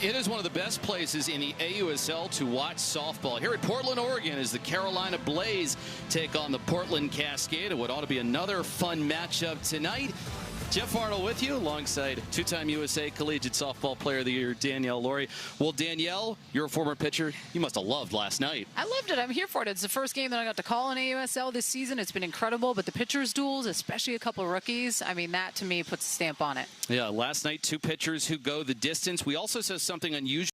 It is one of the best places in the AUSL to watch softball. Here at Portland, Oregon, as the Carolina Blaze take on the Portland Cascade. What ought to be another fun matchup tonight. Jeff Arnold with you, alongside two-time USA Collegiate Softball Player of the Year, Danielle Laurie. Well, Danielle, you're a former pitcher. You must have loved last night. I loved it. I'm here for it. It's the first game that I got to call in AUSL this season. It's been incredible, but the pitchers' duels, especially a couple of rookies, I mean, that to me puts a stamp on it. Yeah, last night, two pitchers who go the distance. We also saw something unusual.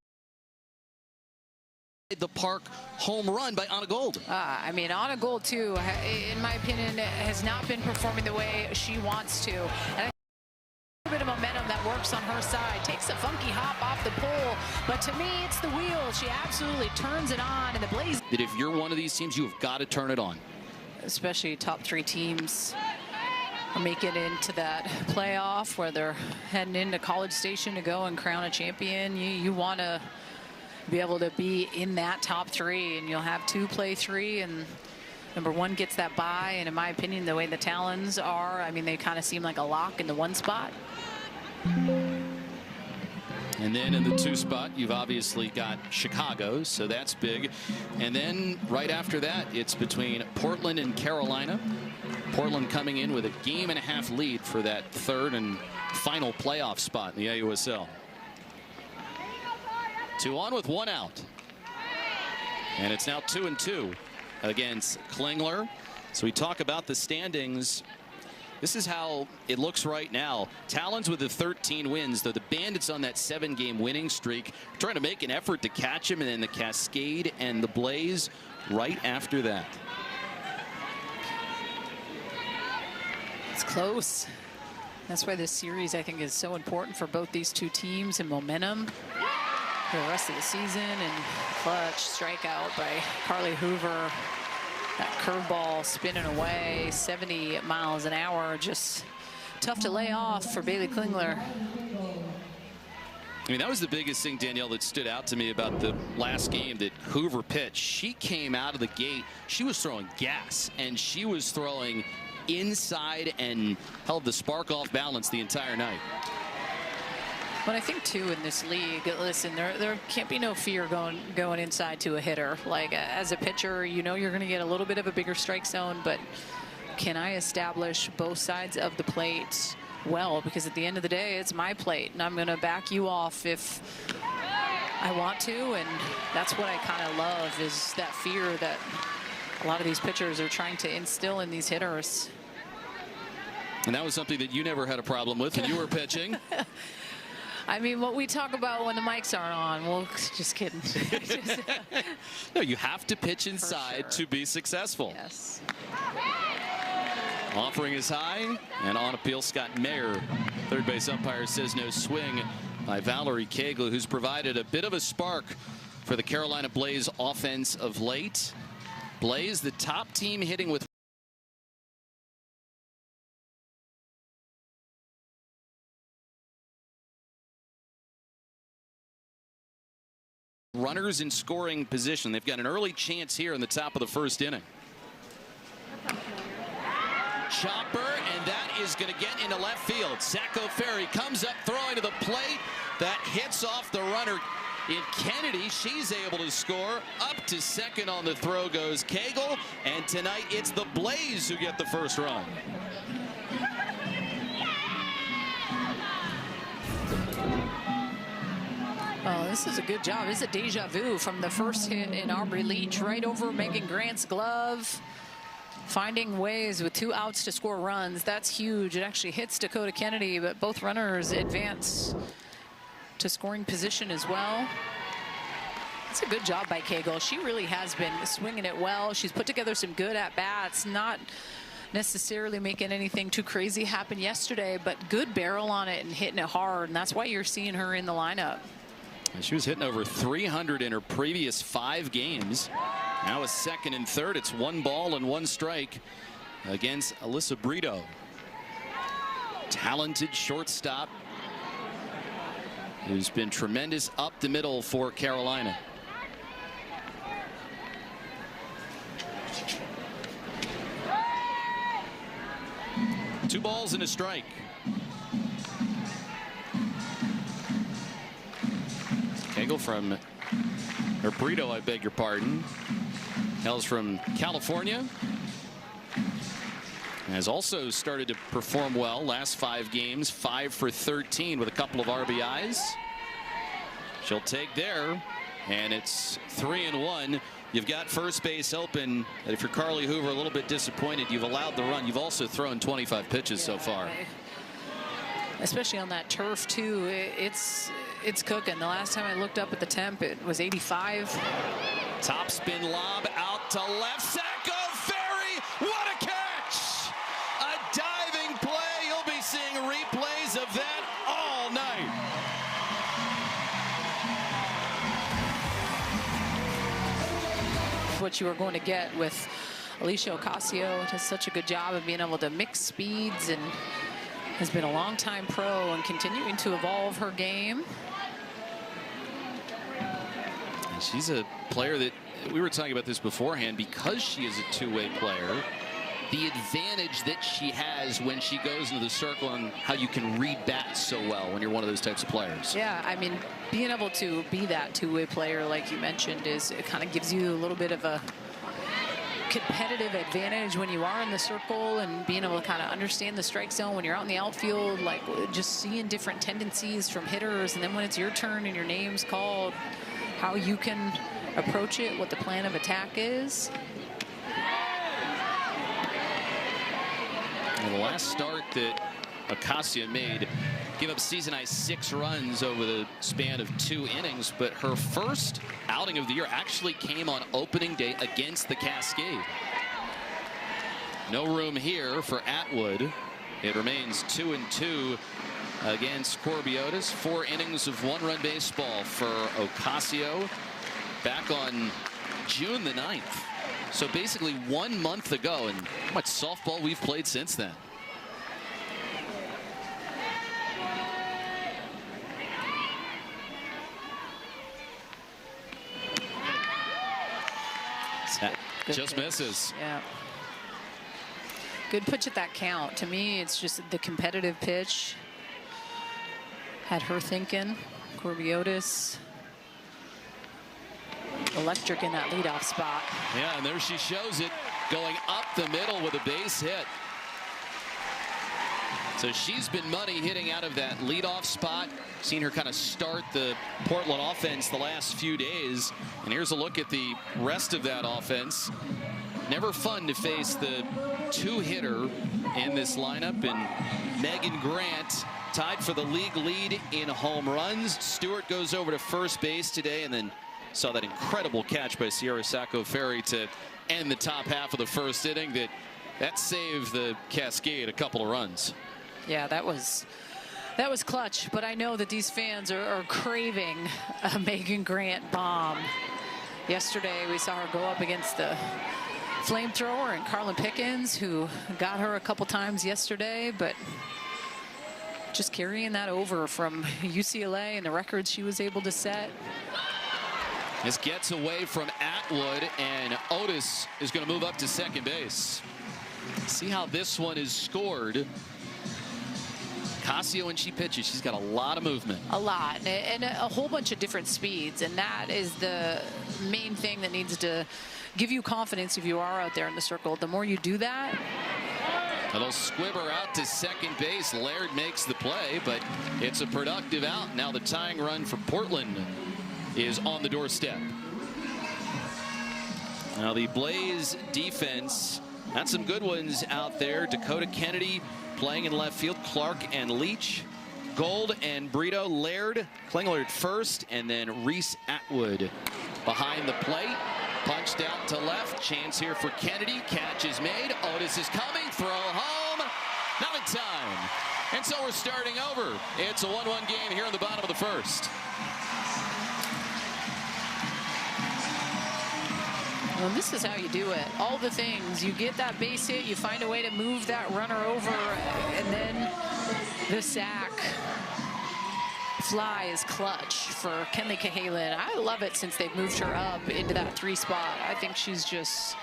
The park home run by Anna Gold. I mean, Anna Gold, too, in my opinion, has not been performing the way she wants to. And a bit of momentum that works on her side. Takes a funky hop off the pole, but to me, it's the wheel. She absolutely turns it on, and the Blaze. That if you're one of these teams, you have got to turn it on. Especially top three teams make it into that playoff where they're heading into College Station to go and crown a champion. You want to be able to be in that top three, and you'll have two play three, and number one gets that bye. And in my opinion, the way the Talons are, I mean, they kind of seem like a lock in the one spot. And then in the two spot, you've obviously got Chicago, so that's big. And then right after that, it's between Portland and Carolina. Portland coming in with a game-and-a-half lead for that third and final playoff spot in the AUSL. 2 on with 1 out. And it's now 2-2 against Klingler. So we talk about the standings. This is how it looks right now. Talons with the 13 wins, though the Bandits on that 7-game winning streak, trying to make an effort to catch him, and then the Cascade and the Blaze right after that. It's close. That's why this series, I think, is so important for both these two teams and momentum for the rest of the season. And clutch strikeout by Carly Hoover. That curveball spinning away 70 miles an hour. Just tough to lay off for Bailey Klingler. I mean, that was the biggest thing, Danielle, that stood out to me about the last game that Hoover pitched. She came out of the gate. She was throwing gas, and she was throwing inside and held the spark off balance the entire night. But I think, too, in this league, listen, there can't be no fear going inside to a hitter. Like, as a pitcher, you know you're going to get a little bit of a bigger strike zone, but can I establish both sides of the plate well? Because at the end of the day, it's my plate, and I'm going to back you off if I want to, and that's what I kind of love, is that fear that a lot of these pitchers are trying to instill in these hitters. And that was something that you never had a problem with when you were pitching. I mean, what we talk about when the mics aren't on, well, just kidding. No, you have to pitch inside to be successful. Yes. Offering is high, and on appeal, Scott Mayer. Third base umpire says no swing by Valerie Cagle, who's provided a bit of a spark for the Carolina Blaze offense of late. Blaze, the top team hitting with runners in scoring position. They've got an early chance here in the top of the first inning. Chopper, and that is going to get into left field. Sacco Ferry comes up throwing to the plate. That hits off the runner in Kennedy. She's able to score. Up to second on the throw goes Cagle, and tonight it's the Blaze who get the first run. Oh, this is a good job. This is a deja vu from the first hit in Aubrey Leach, right over Megan Grant's glove. Finding ways with 2 outs to score runs. That's huge. It actually hits Dakota Kennedy, but both runners advance to scoring position as well. It's a good job by Cagle. She really has been swinging it well. She's put together some good at-bats, not necessarily making anything too crazy happen yesterday, but good barrel on it and hitting it hard, and that's why you're seeing her in the lineup. She was hitting over 300 in her previous 5 games. Now a second and third. It's 1 ball and 1 strike against Alyssa Brito. Talented shortstop who's been tremendous up the middle for Carolina. Two balls and a strike. Bagel from, or Burrito, I beg your pardon. Hails from California. Has also started to perform well. Last 5 games, 5 for 13 with a couple of RBIs. She'll take there, and it's 3-1. You've got first base open. And if you're Carly Hoover, a little bit disappointed. You've allowed the run. You've also thrown 25 pitches so far. Especially on that turf too. It's cooking. The last time I looked up at the temp, it was 85. Top spin lob out to left. Sacco Ferry. What a catch! A diving play. You'll be seeing replays of that all night. What you were going to get with Alicia Ocasio. Does such a good job of being able to mix speeds and has been a long-time pro and continuing to evolve her game. And she's a player that, we were talking about this beforehand, because she is a two-way player, the advantage that she has when she goes into the circle and how you can read bats so well when you're one of those types of players. Yeah, I mean, being able to be that two-way player, like you mentioned, it kind of gives you a little bit of a competitive advantage when you are in the circle, and being able to kind of understand the strike zone when you're out in the outfield, like just seeing different tendencies from hitters, and then when it's your turn and your name's called, how you can approach it, what the plan of attack is. And the last start that Ocasio made gave up season-high 6 runs over the span of 2 innings, but her first outing of the year actually came on opening day against the Cascade. No room here for Atwood. It remains 2-2 against Corbiotis. 4 innings of 1-run baseball for Ocasio back on June the 9th. So basically 1 month ago, and how much softball we've played since then. Just pitch. misses. Yeah. Good pitch at that count. To me, it's just the competitive pitch. Had her thinking. Corbiotis. Electric in that leadoff spot. Yeah, and there she shows it, going up the middle with a base hit. So she's been money hitting out of that leadoff spot. Seen her kind of start the Portland offense the last few days. And here's a look at the rest of that offense. Never fun to face the 2-hitter in this lineup. And Megan Grant tied for the league lead in home runs. Stewart goes over to first base today, and then saw that incredible catch by Sierra Sacco Ferry to end the top half of the first inning. That saved the Cascade a couple of runs. Yeah, that was clutch, but I know that these fans are craving a Megan Grant bomb. Yesterday, we saw her go up against the flamethrower and Carlin Pickens, who got her a couple times yesterday, but just carrying that over from UCLA and the records she was able to set. This gets away from Atwood, and Otis is going to move up to second base. See how this one is scored. Ocasio, when she pitches, she's got a lot of movement. A lot, and a whole bunch of different speeds, and that is the main thing that needs to give you confidence if you are out there in the circle. The more you do that. Little squibber out to second base. Laird makes the play, but it's a productive out. Now the tying run for Portland is on the doorstep. Now the Blaze defense, had some good ones out there. Dakota Kennedy playing in left field. Clark and Leach, Gold and Brito, Laird, Klingler at first, and then Reese Atwood behind the plate. Punched out to left. Chance here for Kennedy. Catch is made. Otis is coming. Throw home. Not in time. And so we're starting over. It's a 1-1 game here in the bottom of the first. Well, this is how you do it. All the things. You get that base hit, you find a way to move that runner over, and then the sack fly is clutch for Kenleigh Cahalan. I love it since they've moved her up into that 3 spot. I think she's just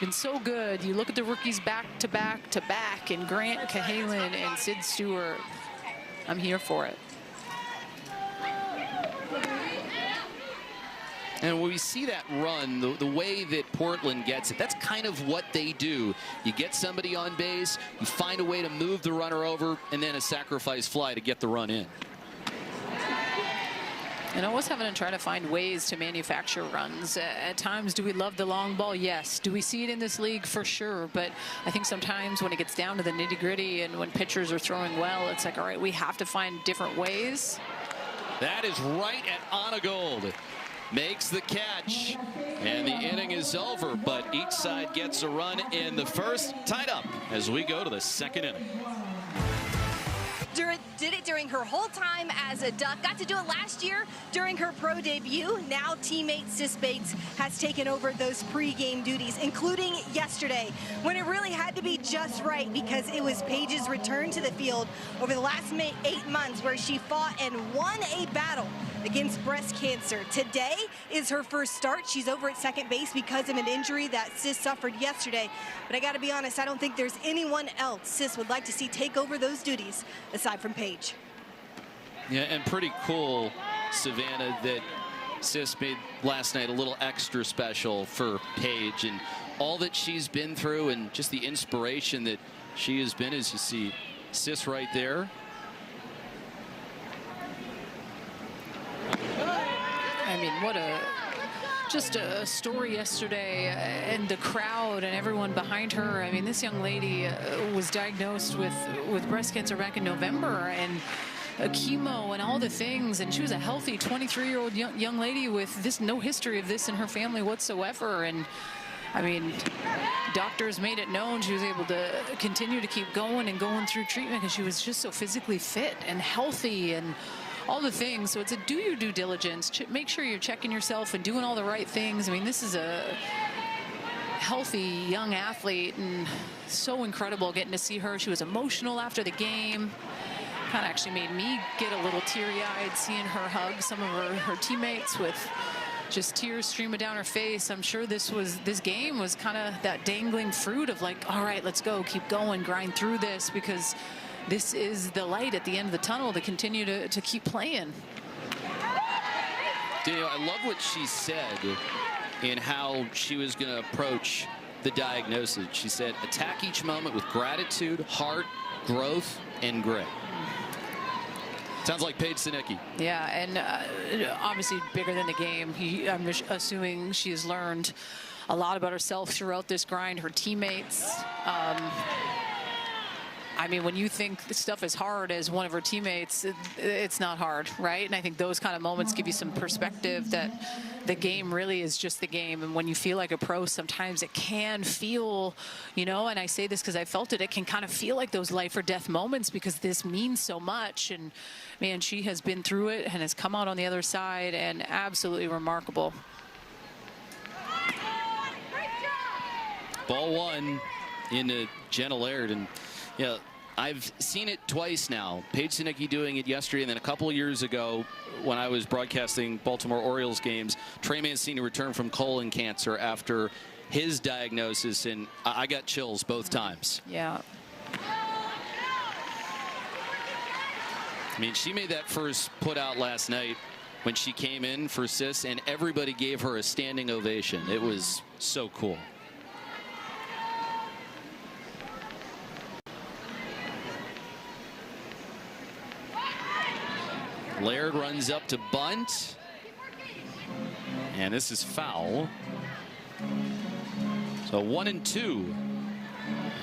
been so good. You look at the rookies back to back to back, and Grant, Cahalan, and Sid Stewart. I'm here for it. And when we see that run, the way that Portland gets it, that's kind of what they do. You get somebody on base, you find a way to move the runner over, and then a sacrifice fly to get the run in. And always having to try to find ways to manufacture runs. At times, do we love the long ball? Yes. Do we see it in this league? For sure. But I think sometimes when it gets down to the nitty-gritty and when pitchers are throwing well, it's like, all right, we have to find different ways. That is right at Onagold. Makes the catch, and the inning is over, but each side gets a run in the first. Tied up as we go to the second inning. Did it during her whole time as a Duck. Got to do it last year during her pro debut. Now teammate Sis Bates has taken over those pregame duties, including yesterday when it really had to be just right because it was Paige's return to the field over the last 8 months where she fought and won a battle against breast cancer. Today is her first start. She's over at second base because of an injury that Sis suffered yesterday. But I got to be honest, I don't think there's anyone else Sis would like to see take over those duties aside from Paige. Yeah, and pretty cool, Savannah, that Sis made last night a little extra special for Paige and all that she's been through and just the inspiration that she has been, as you see Sis right there. I mean, what just a story yesterday, and the crowd and everyone behind her. I mean, this young lady was diagnosed with breast cancer back in November, and chemo and all the things, and she was a healthy 23-year-old young lady with no history of this in her family whatsoever. And I mean, doctors made it known she was able to continue to keep going and going through treatment because she was just so physically fit and healthy and all the things. So it's a do your due diligence. Make sure you're checking yourself and doing all the right things. I mean, this is a healthy young athlete, and so incredible getting to see her. She was emotional after the game. Kind of actually made me get a little teary-eyed seeing her hug some of her teammates with just tears streaming down her face. I'm sure this game was kind of that dangling fruit of like, all right, let's go, keep going, grind through this, because this is the light at the end of the tunnel to continue to keep playing. Daniel, I love what she said in how she was going to approach the diagnosis. She said, attack each moment with gratitude, heart, growth, and grit. Sounds like Paige Sinicki. Yeah, and obviously bigger than the game. I'm assuming she has learned a lot about herself throughout this grind, her teammates. I mean, when you think the stuff is hard as one of her teammates, it's not hard, right? And I think those kind of moments give you some perspective that the game really is just the game. And when you feel like a pro, sometimes it can feel, you know, and I say this because I felt it can kind of feel like those life or death moments because this means so much. And man, she has been through it and has come out on the other side, and absolutely remarkable. Ball one into Jenna Laird, and yeah, I've seen it twice now. Paige Sinicki doing it yesterday, and then a couple of years ago when I was broadcasting Baltimore Orioles games, Trey Mancini returned from colon cancer after his diagnosis, and I got chills both times. Yeah. I mean, she made that first put out last night when she came in for Sis, and everybody gave her a standing ovation. It was so cool. Laird runs up to bunt, and this is foul. So 1-2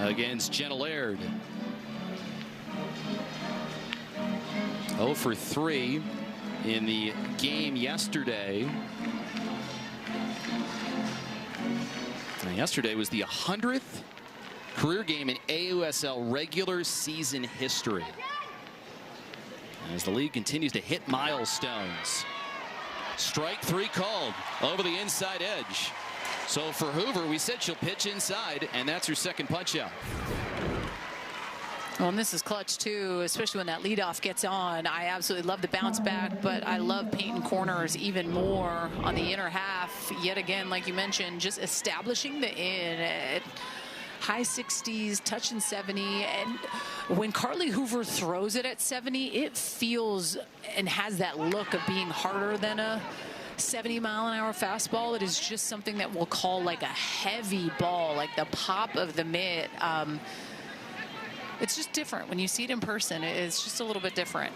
against Jenna Laird. 0 for 3 in the game yesterday. And yesterday was the 100th career game in AUSL regular season history, as the league continues to hit milestones. Strike three called over the inside edge. So for Hoover, we said she'll pitch inside, and that's her second punch out. Well, and this is clutch too, especially when that leadoff gets on. I absolutely love the bounce back, but I love painting corners even more on the inner half. Yet again, like you mentioned, just establishing the in at high 60s, touching 70. And when Carly Hoover throws it at 70, it feels and has that look of being harder than a 70-mile-an-hour fastball. It is just something that we'll call like a heavy ball, like the pop of the mitt. It's just different when you see it in person. It's just a little bit different.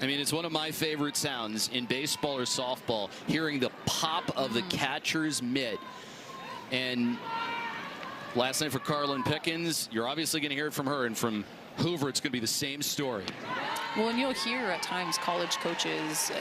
I mean, it's one of my favorite sounds in baseball or softball, hearing the pop of the catcher's mitt. And last night for Carlin Pickens, you're obviously going to hear it from her, and from Hoover, it's going to be the same story. Well, and you'll hear at times college coaches,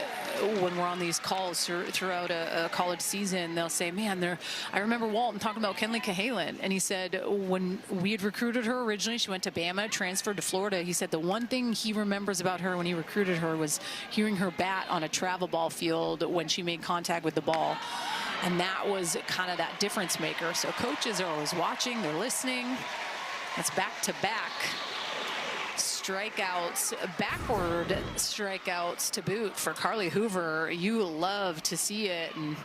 when we're on these calls throughout a college season, they'll say, man, I remember Walton talking about Kenley Cahalan, and he said when we had recruited her originally, she went to Bama, transferred to Florida. He said the one thing he remembers about her when he recruited her was hearing her bat on a travel ball field when she made contact with the ball. And that was kind of that difference maker. So coaches are always watching, they're listening. It's back-to-back strikeouts, backward strikeouts to boot for Carly Hoover. You love to see it, and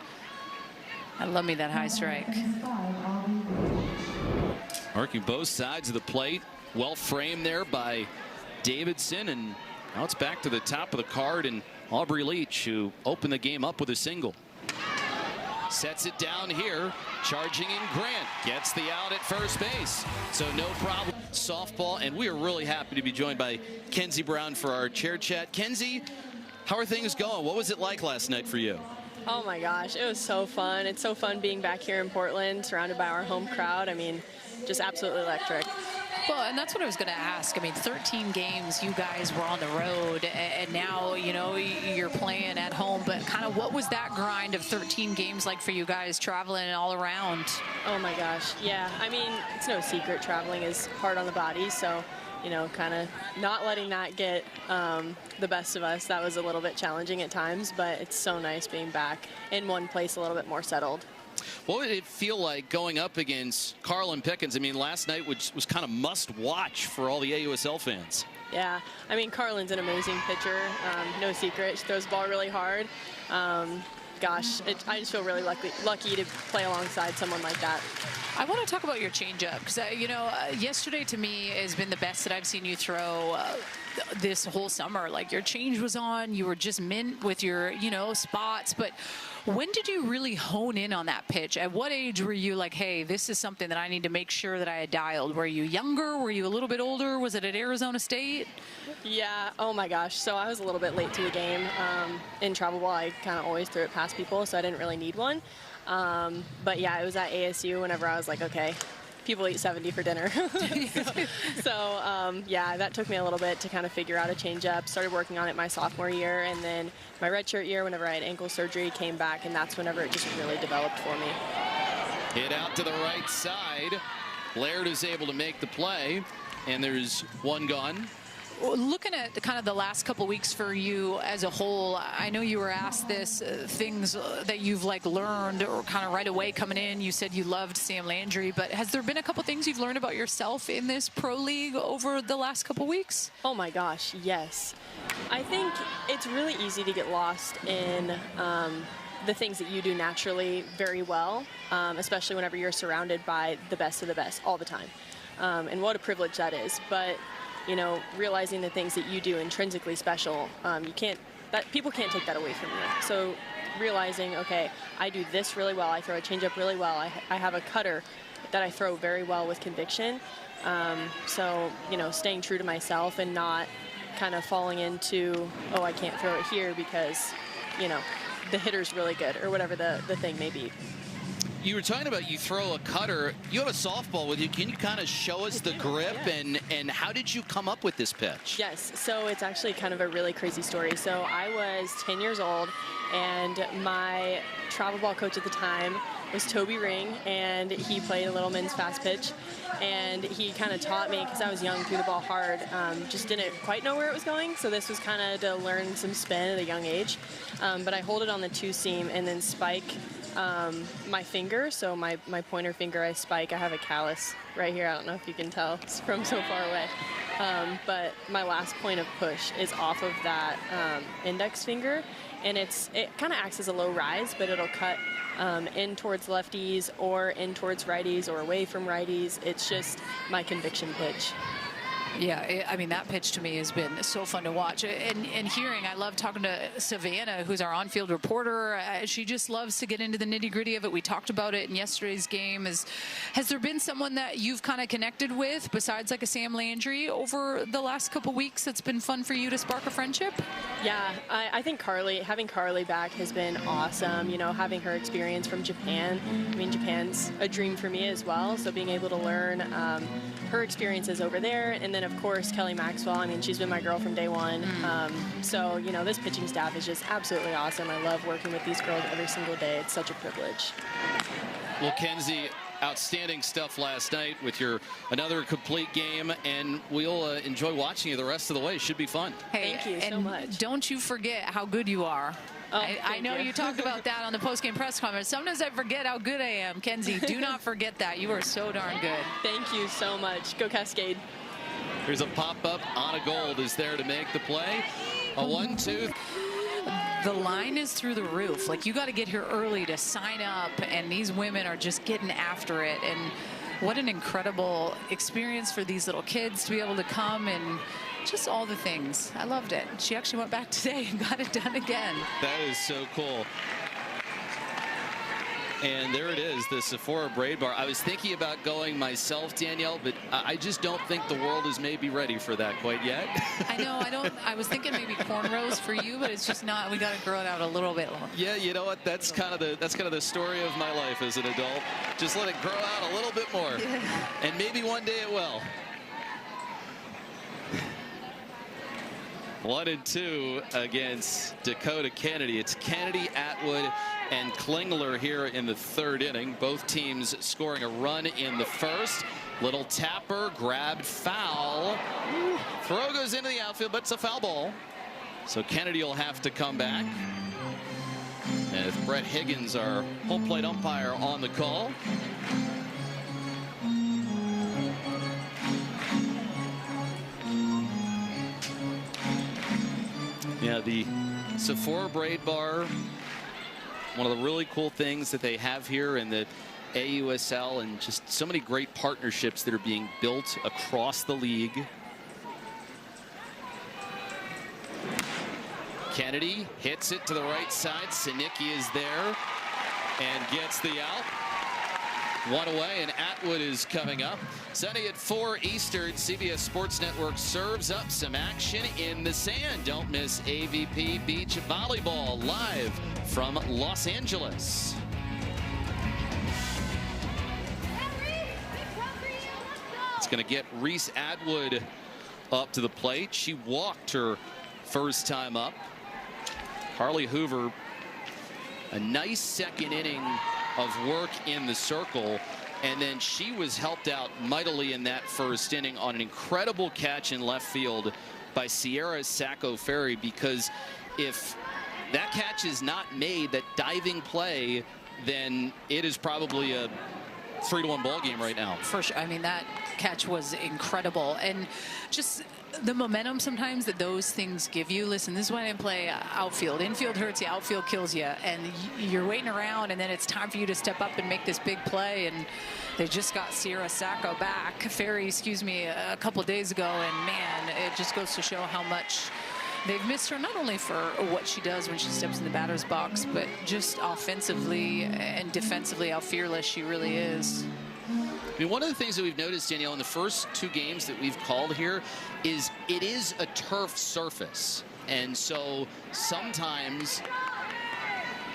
I love me that high strike. Marking both sides of the plate, well framed there by Davidson, and now it's back to the top of the card, and Aubrey Leach, who opened the game up with a single. Sets it down here, charging in Grant, gets the out at first base, so no problem. Softball, and we are really happy to be joined by Kenzie Brown for our chair chat. Kenzie, how are things going? What was it like last night for you? Oh my gosh, it was so fun. It's so fun being back here in Portland, surrounded by our home crowd. I mean, just absolutely electric. Well, and that's what I was going to ask. I mean, 13 games, you guys were on the road, and now, you know, you're playing at home. But kind of what was that grind of 13 games like for you guys, traveling all around? Oh my gosh, yeah. I mean, it's no secret traveling is hard on the body. So, you know, kind of not letting that get the best of us. That was a little bit challenging at times, but it's so nice being back in one place a little bit more settled. What would it feel like going up against Carlin Pickens? I mean, last night was kind of must-watch for all the AUSL fans. Yeah, I mean, Carlin's an amazing pitcher. No secret. She throws the ball really hard. Gosh, I just feel really lucky to play alongside someone like that. I want to talk about your changeup because, you know, yesterday to me has been the best that I've seen you throw this whole summer. Like, your change was on, you were just mint with your, you know, spots. But when did you really hone in on that pitch? At what age were you like, hey, this is something that I need to make sure that I had dialed? Were you younger? Were you a little bit older? Was it at Arizona State? Yeah, oh my gosh. So I was a little bit late to the game. In travel ball, I kind of always threw it past people, so I didn't really need one. But yeah, it was at ASU whenever I was like, okay, people eat 70 for dinner. So yeah, that took me a little bit to kind of figure out a change up. Started working on it my sophomore year, and then my redshirt year, whenever I had ankle surgery, came back, and that's whenever it just really developed for me. Hit out to the right side. Laird is able to make the play, and there's one gone. Looking at kind of the last couple weeks for you as a whole, I know you were asked this, things that you've like learned or kind of right away coming in. You said you loved Sam Landry, but has there been a couple things you've learned about yourself in this pro league over the last couple weeks? Oh my gosh, yes. I think it's really easy to get lost in the things that you do naturally very well, especially whenever you're surrounded by the best of the best all the time. And what a privilege that is. But you know, realizing the things that you do intrinsically special, people can't take that away from you. So realizing, okay, I do this really well, I throw a changeup really well, I have a cutter that I throw very well with conviction. So, you know, staying true to myself and not kind of falling into, oh, I can't throw it here because, you know, the hitter's really good or whatever the thing may be. You were talking about you throw a cutter. You have a softball with you. Can you kind of show us the grip and how did you come up with this pitch? Yes, so it's actually kind of a really crazy story. So I was 10 years old, and my travel ball coach at the time was Toby Ring, and he played a little men's fast pitch. And he kind of taught me, because I was young, threw the ball hard, just didn't quite know where it was going. So this was kind of to learn some spin at a young age. But I hold it on the two seam and then spike my finger, so my pointer finger, I spike. I have a callus right here. I don't know if you can tell. It's from so far away. But my last point of push is off of that index finger, and it kind of acts as a low rise, but it'll cut in towards lefties or in towards righties or away from righties. It's just my conviction pitch. Yeah, I mean, that pitch to me has been so fun to watch. And hearing, I love talking to Savannah, who's our on-field reporter. She just loves to get into the nitty-gritty of it. We talked about it in yesterday's game. Has there been someone that you've kind of connected with, besides like a Sam Landry, over the last couple weeks that's been fun for you to spark a friendship? Yeah, I think having Carly back has been awesome. You know, having her experience from Japan. I mean, Japan's a dream for me as well. So being able to learn her experiences over there, and then of course Kelly Maxwell. I mean, she's been my girl from day one. So you know, this pitching staff is just absolutely awesome. I love working with these girls every single day. It's such a privilege. Well, Kenzie, outstanding stuff last night with your another complete game, and we'll enjoy watching you the rest of the way. Should be fun. Hey, thank you so much. Don't you forget how good you are. Oh, I know you talked about that on the post-game press conference. Sometimes I forget how good I am. Kenzie, do not forget that. You are so darn good. Thank you so much. Go Cascade. Here's a pop-up. Anna Gold is there to make the play. A 1-2. The line is through the roof. Like, you got to get here early to sign up, and these women are just getting after it. And what an incredible experience for these little kids to be able to come and just all the things. I loved it. She actually went back today and got it done again. That is so cool. And there it is, the Sephora braid bar. I was thinking about going myself, Danielle, but I just don't think the world is maybe ready for that quite yet. I know, I was thinking maybe cornrows for you, but it's just not. We got to grow it out a little bit longer. Yeah, you know what? That's kind of the story of my life as an adult. Just let it grow out a little bit more. Yeah. And maybe one day it will. 1-2 against Dakota Kennedy. It's Kennedy, Atwood, and Klingler here in the third inning. Both teams scoring a run in the first. Little tapper, grabbed, foul. Throw goes into the outfield, but it's a foul ball. So Kennedy will have to come back. And if Brett Higgins, our home plate umpire, on the call. Yeah, the Sephora braid bar, one of the really cool things that they have here in the AUSL, and just so many great partnerships that are being built across the league. Kennedy hits it to the right side. Sinicki is there and gets the out. One away, and Atwood is coming up. Sunday at 4 Eastern, CBS Sports Network serves up some action in the sand. Don't miss AVP Beach Volleyball live from Los Angeles. It's going to get Reese Atwood up to the plate. She walked her first time up. Harley Hoover, a nice second inning of work in the circle, and then she was helped out mightily in that first inning on an incredible catch in left field by Sierra Sacco-Ferry, because if that catch is not made, that diving play, then it is probably a 3-1 ball game right now. For sure. I mean, that catch was incredible, and just the momentum sometimes that those things give you. Listen, this is why I didn't play outfield. Infield hurts you, outfield kills you, and you're waiting around, and then it's time for you to step up and make this big play. And they just got Sierra Sacco back, Ferry, excuse me, a couple of days ago, and man, it just goes to show how much they've missed her, not only for what she does when she steps in the batter's box, but just offensively and defensively how fearless she really is. I mean, one of the things that we've noticed, Danielle, in the first 2 games that we've called here is it is a turf surface. And so sometimes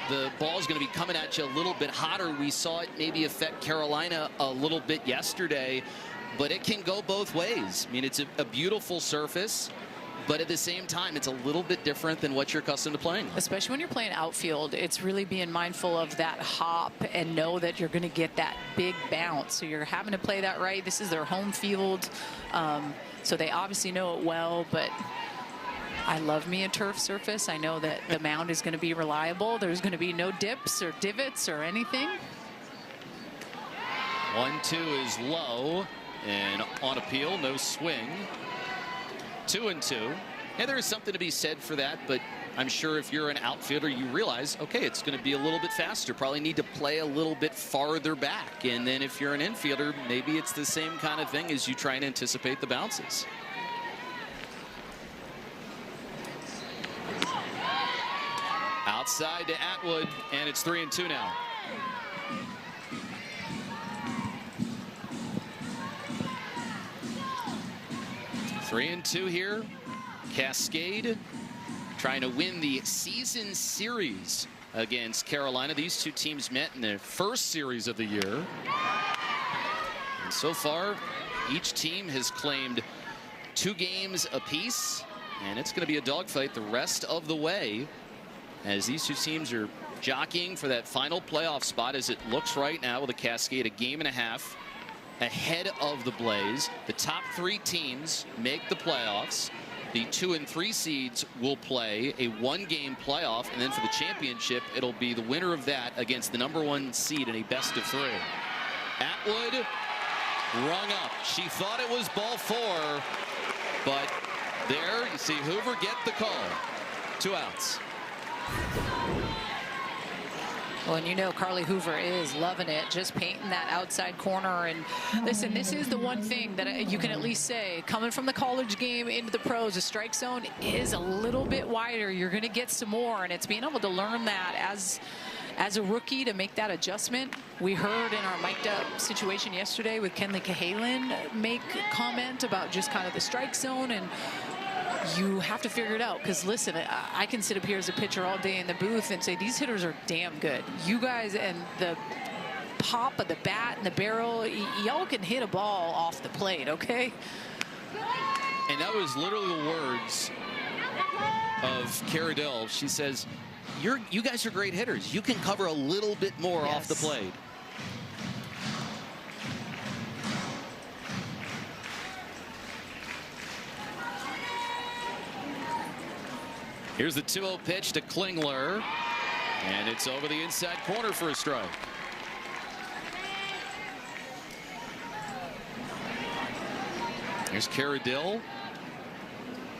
the ball is going to be coming at you a little bit hotter. We saw it maybe affect Carolina a little bit yesterday, but it can go both ways. I mean, it's a beautiful surface, but at the same time, it's a little bit different than what you're accustomed to playing. Especially when you're playing outfield, it's really being mindful of that hop and know that you're going to get that big bounce. So you're having to play that right. This is their home field, so they obviously know it well, but I love me a turf surface. I know that the mound is going to be reliable. There's going to be no dips or divots or anything. 1-2 is low, and on appeal, no swing. 2-2. Yeah, there is something to be said for that, but I'm sure if you're an outfielder, you realize, okay, it's going to be a little bit faster. Probably need to play a little bit farther back. And then if you're an infielder, maybe it's the same kind of thing as you try and anticipate the bounces. Outside to Atwood, and it's 3-2 now. Three and two here. Cascade trying to win the season series against Carolina. These two teams met in their first series of the year. And so far, each team has claimed 2 games apiece, and it's going to be a dogfight the rest of the way as these two teams are jockeying for that final playoff spot, as it looks right now with the Cascade a game and a half ahead of the Blaze. The top 3 teams make the playoffs. The 2 and 3 seeds will play a 1-game playoff, and then for the championship, it'll be the winner of that against the #1 seed in a best of 3. Atwood rung up. She thought it was ball 4, but there you see Hoover get the call. 2 outs. Well, and you know Carly Hoover is loving it, just painting that outside corner. And listen, this is the one thing that you can at least say, coming from the college game into the pros, the strike zone is a little bit wider. You're going to get some more, and it's being able to learn that as a rookie to make that adjustment. We heard in our mic'd up situation yesterday with Kenley Cahalan make comment about just kind of the strike zone, and you have to figure it out. Because listen, I can sit up here as a pitcher all day in the booth and say these hitters are damn good. You guys, and the pop of the bat and the barrel, y'all can hit a ball off the plate, okay? And that was literally the words of Cara Dill. She says, you guys are great hitters. You can cover a little bit more off the plate. Here's the 2-0 pitch to Klingler, and it's over the inside corner for a strike. Here's Cara Dill,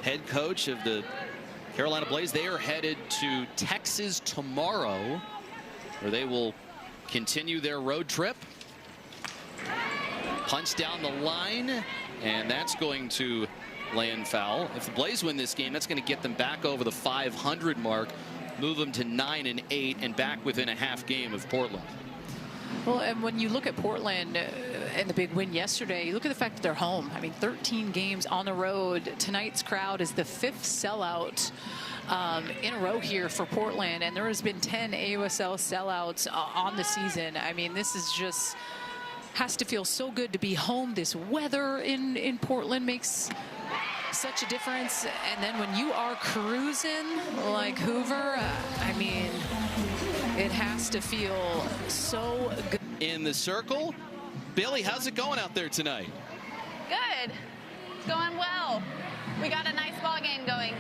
head coach of the Carolina Blaze. They are headed to Texas tomorrow, where they will continue their road trip. Punch down the line, and that's going to land foul. If the Blaze win this game, that's going to get them back over the 500 mark, move them to 9-8, and back within a half game of Portland. Well, and when you look at Portland and the big win yesterday, you look at the fact that they're home. I mean, 13 games on the road. Tonight's crowd is the 5th sellout in a row here for Portland, and there has been 10 AUSL sellouts on the season. I mean, this is just has to feel so good to be home. This weather in Portland makes such a difference, and then when you are cruising like Hoover, I mean, it has to feel so good. In the circle, Billy, how's it going out there tonight? Good. It's going well. We got a nice ball game going.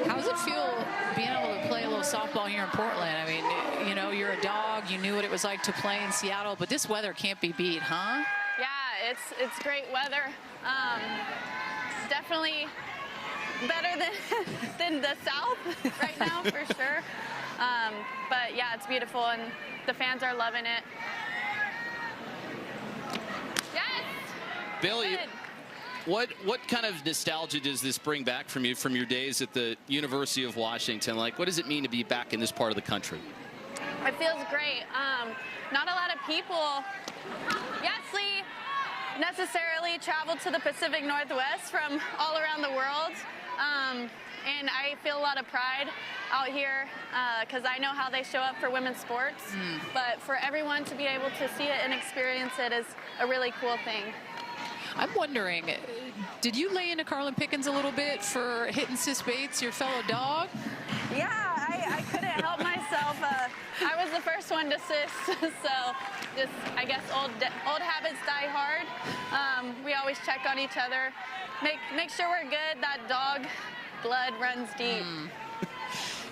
How does it feel being able to play a little softball here in Portland? I mean, you know, you're a dog. You knew what it was like to play in Seattle, but this weather can't be beat, huh? Yeah, it's great weather. Definitely better than the South right now, for sure. But yeah, it's beautiful, and the fans are loving it. Yes! Billy, Good. what kind of nostalgia does this bring back from you from your days at the University of Washington? Like, what does it mean to be back in this part of the country? It feels great. Not a lot of people, necessarily travel to the Pacific Northwest from all around the world. And I feel a lot of pride out here because I know how they show up for women's sports. But for everyone to be able to see it and experience it is a really cool thing. I'm wondering, did you lay into Carlin Pickens a little bit for hitting Sis Bates, your fellow dog? Yeah, I couldn't help myself. I was the first one to sis, so just, I guess, old habits die hard. We always check on each other, make sure we're good. That dog blood runs deep.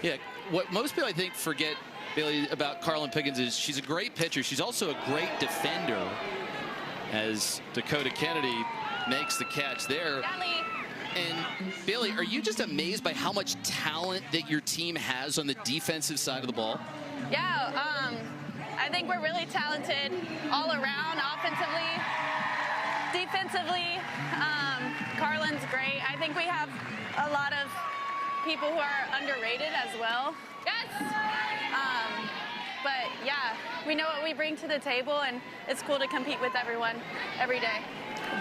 Yeah, what most people, I think, forget, Billy, about Carlin Pickens is she's a great pitcher. She's also a great defender, as Dakota Kennedy makes the catch there. And Billy, are you just amazed by how much talent that your team has on the defensive side of the ball? Yeah, I think we're really talented all around, offensively, defensively. Carlin's great. I think we have a lot of people who are underrated as well. Yes! But yeah, we know what we bring to the table, and it's cool to compete with everyone every day.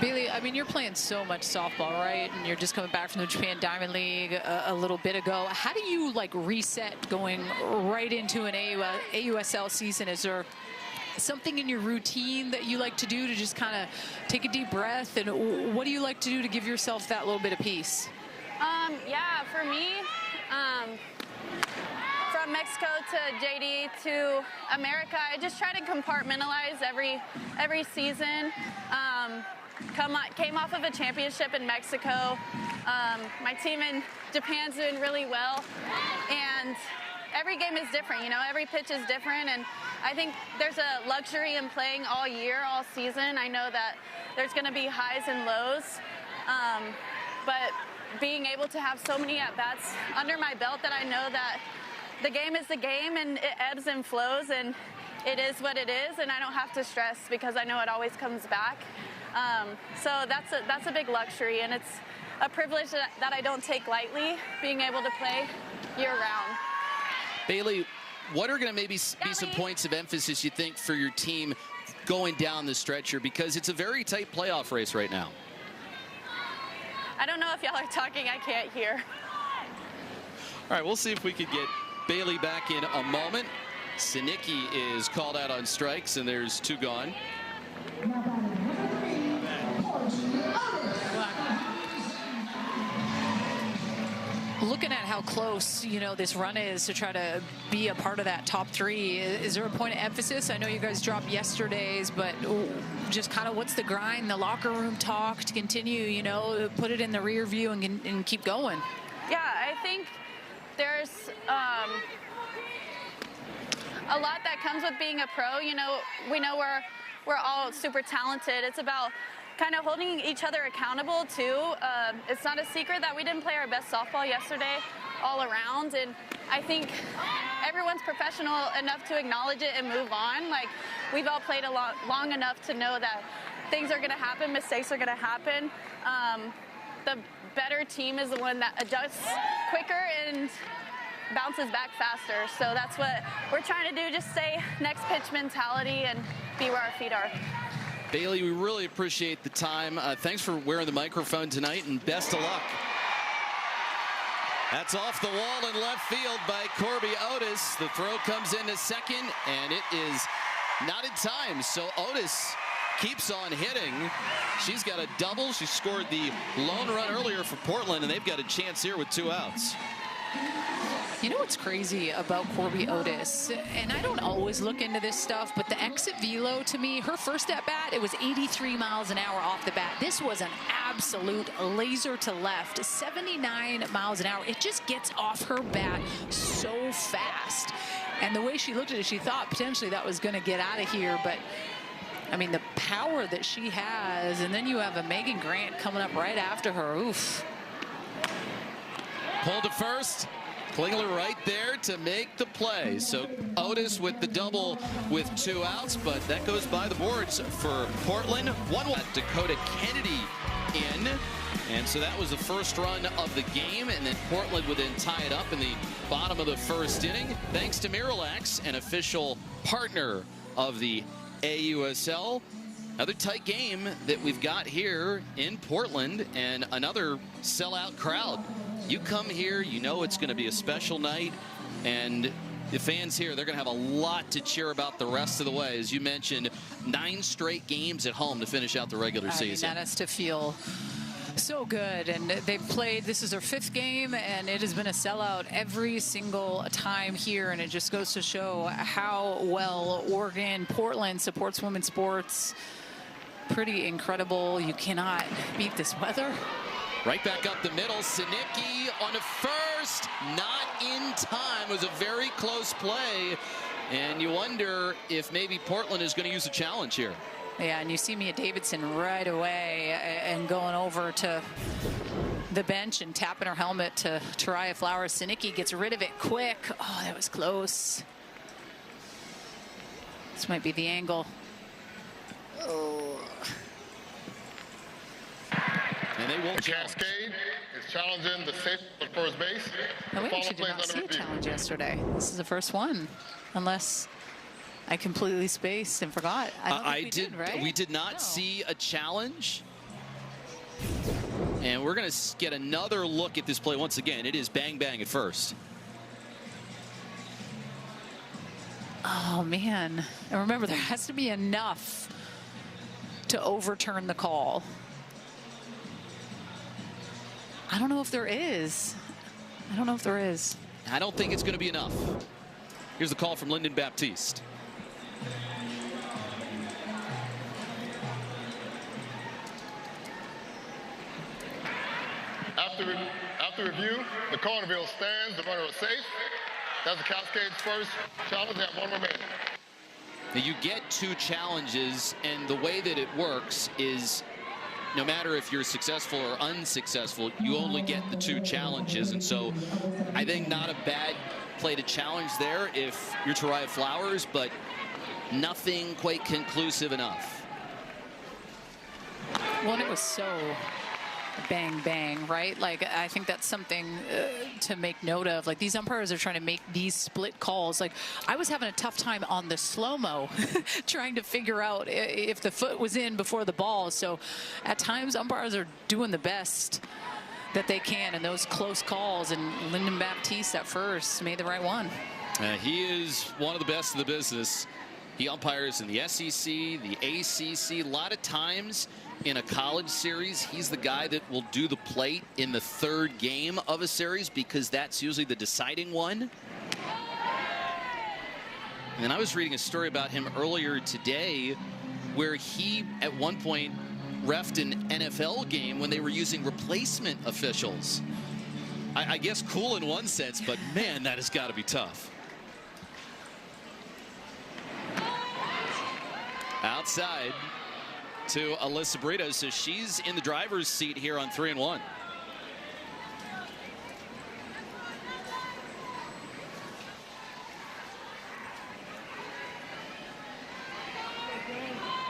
Bailey, I mean, you're playing so much softball, right? And you're just coming back from the Japan Diamond League a little bit ago. How do you like reset going right into an AUSL season? Is there something in your routine that you like to do to just kind of take a deep breath? And what do you like to do to give yourself that little bit of peace? Yeah, for me, from Mexico to JD to America, I just try to compartmentalize every season. Came off of a championship in Mexico. My team in Japan's doing really well, and every game is different. You know, every pitch is different, and I think there's a luxury in playing all year, all season. I know that there's going to be highs and lows, but being able to have so many at-bats under my belt that I know that the game is the game and it ebbs and flows, and it is what it is, and I don't have to stress because I know it always comes back. So that's a big luxury, and it's a privilege that I don't take lightly, being able to play year-round. Bailey, what are going to maybe be some points of emphasis you think for your team going down the stretch here, because it's a very tight playoff race right now? I don't know if y'all are talking. I can't hear. All right, we'll see if we could get Bailey back in a moment. Sinicki is called out on strikes, and there's 2 gone. Looking at how close, you know, this run is to try to be a part of that top 3, is there a point of emphasis? I know you guys dropped yesterday's, but just kind of what's the grind, the locker room talk to continue, you know, put it in the rear view and keep going? Yeah, I think there's a lot that comes with being a pro. You know, we know we're all super talented. It's about kind of holding each other accountable too. It's not a secret that we didn't play our best softball yesterday all around, and I think everyone's professional enough to acknowledge it and move on. Like, we've all played long enough to know that things are going to happen, mistakes are going to happen. The better team is the one that adjusts quicker and bounces back faster. So that's what we're trying to do, just stay next pitch mentality and be where our feet are. Bailey, we really appreciate the time. Thanks for wearing the microphone tonight, and best of luck. That's off the wall in left field by Corby Otis. The throw comes into second, and it is not in time. So Otis keeps on hitting. She's got a double. She scored the lone run earlier for Portland, and they've got a chance here with 2 outs. You know what's crazy about Corby Otis, and I don't always look into this stuff, but the exit velo, to me, her first at bat, it was 83 miles an hour off the bat. This was an absolute laser to left, 79 miles an hour. It just gets off her bat so fast. And the way she looked at it, she thought potentially that was going to get out of here, but I mean, the power that she has, and then you have a Megan Grant coming up right after her. Oof. Pulled to first. Klingler right there to make the play. So Otis with the double with 2 outs, but that goes by the boards for Portland. 1-1. Dakota Kennedy in. And so that was the first run of the game, and then Portland would then tie it up in the bottom of the first inning. Thanks to Miralax, an official partner of the AUSL. Another tight game that we've got here in Portland, and another sellout crowd. You come here, you know it's going to be a special night, and the fans here, they're going to have a lot to cheer about the rest of the way. As you mentioned, 9 straight games at home to finish out the regular season. That has to feel so good, and they've played, this is their 5th game, and it has been a sellout every single time here, and it just goes to show how well Oregon, Portland supports women's sports. Pretty incredible. You cannot beat this weather. Right back up the middle, Sinicki on the first, not in time. It was a very close play, and you wonder if maybe Portland is going to use a challenge here. Yeah, and you see Mia Davidson right away and going over to the bench and tapping her helmet to Taraya Flowers. Sinicki gets rid of it quick. Oh, that was close. This might be the angle. Oh. And they will challenge. Cascade is challenging the safety of first base. No, we actually did not see a challenge yesterday. This is the first one, unless I completely spaced and forgot. I don't think we did, right? We did not see a challenge. And we're going to get another look at this play once again. It is bang bang at first. Oh man, and remember, there has to be enough to overturn the call. I don't know if there is. I don't know if there is. I don't think it's going to be enough. Here's the call from Lyndon Baptiste. After review, the call reveal stands. The runner is safe. That's the Cascade's first challenge. They have one remaining. Now you get 2 challenges, and the way that it works is no matter if you're successful or unsuccessful, you only get the 2 challenges. And so I think not a bad play to challenge there if you're Tariah Flowers, but nothing quite conclusive enough. Well, and it was so bang bang, right? Like, I think that's something to make note of. Like, these umpires are trying to make these split calls. Like, I was having a tough time on the slow-mo trying to figure out if the foot was in before the ball. So at times umpires are doing the best that they can in those close calls, and Lyndon Baptiste at first made the right one. He is one of the best in the business. He umpires in the SEC, the ACC. A lot of times in a college series, he's the guy that will do the plate in the 3rd game of a series because that's usually the deciding one. And I was reading a story about him earlier today where he, at one point, reffed an NFL game when they were using replacement officials. I guess cool in one sense, but man, that has got to be tough. Outside to Alyssa Brito, so she's in the driver's seat here on 3-1.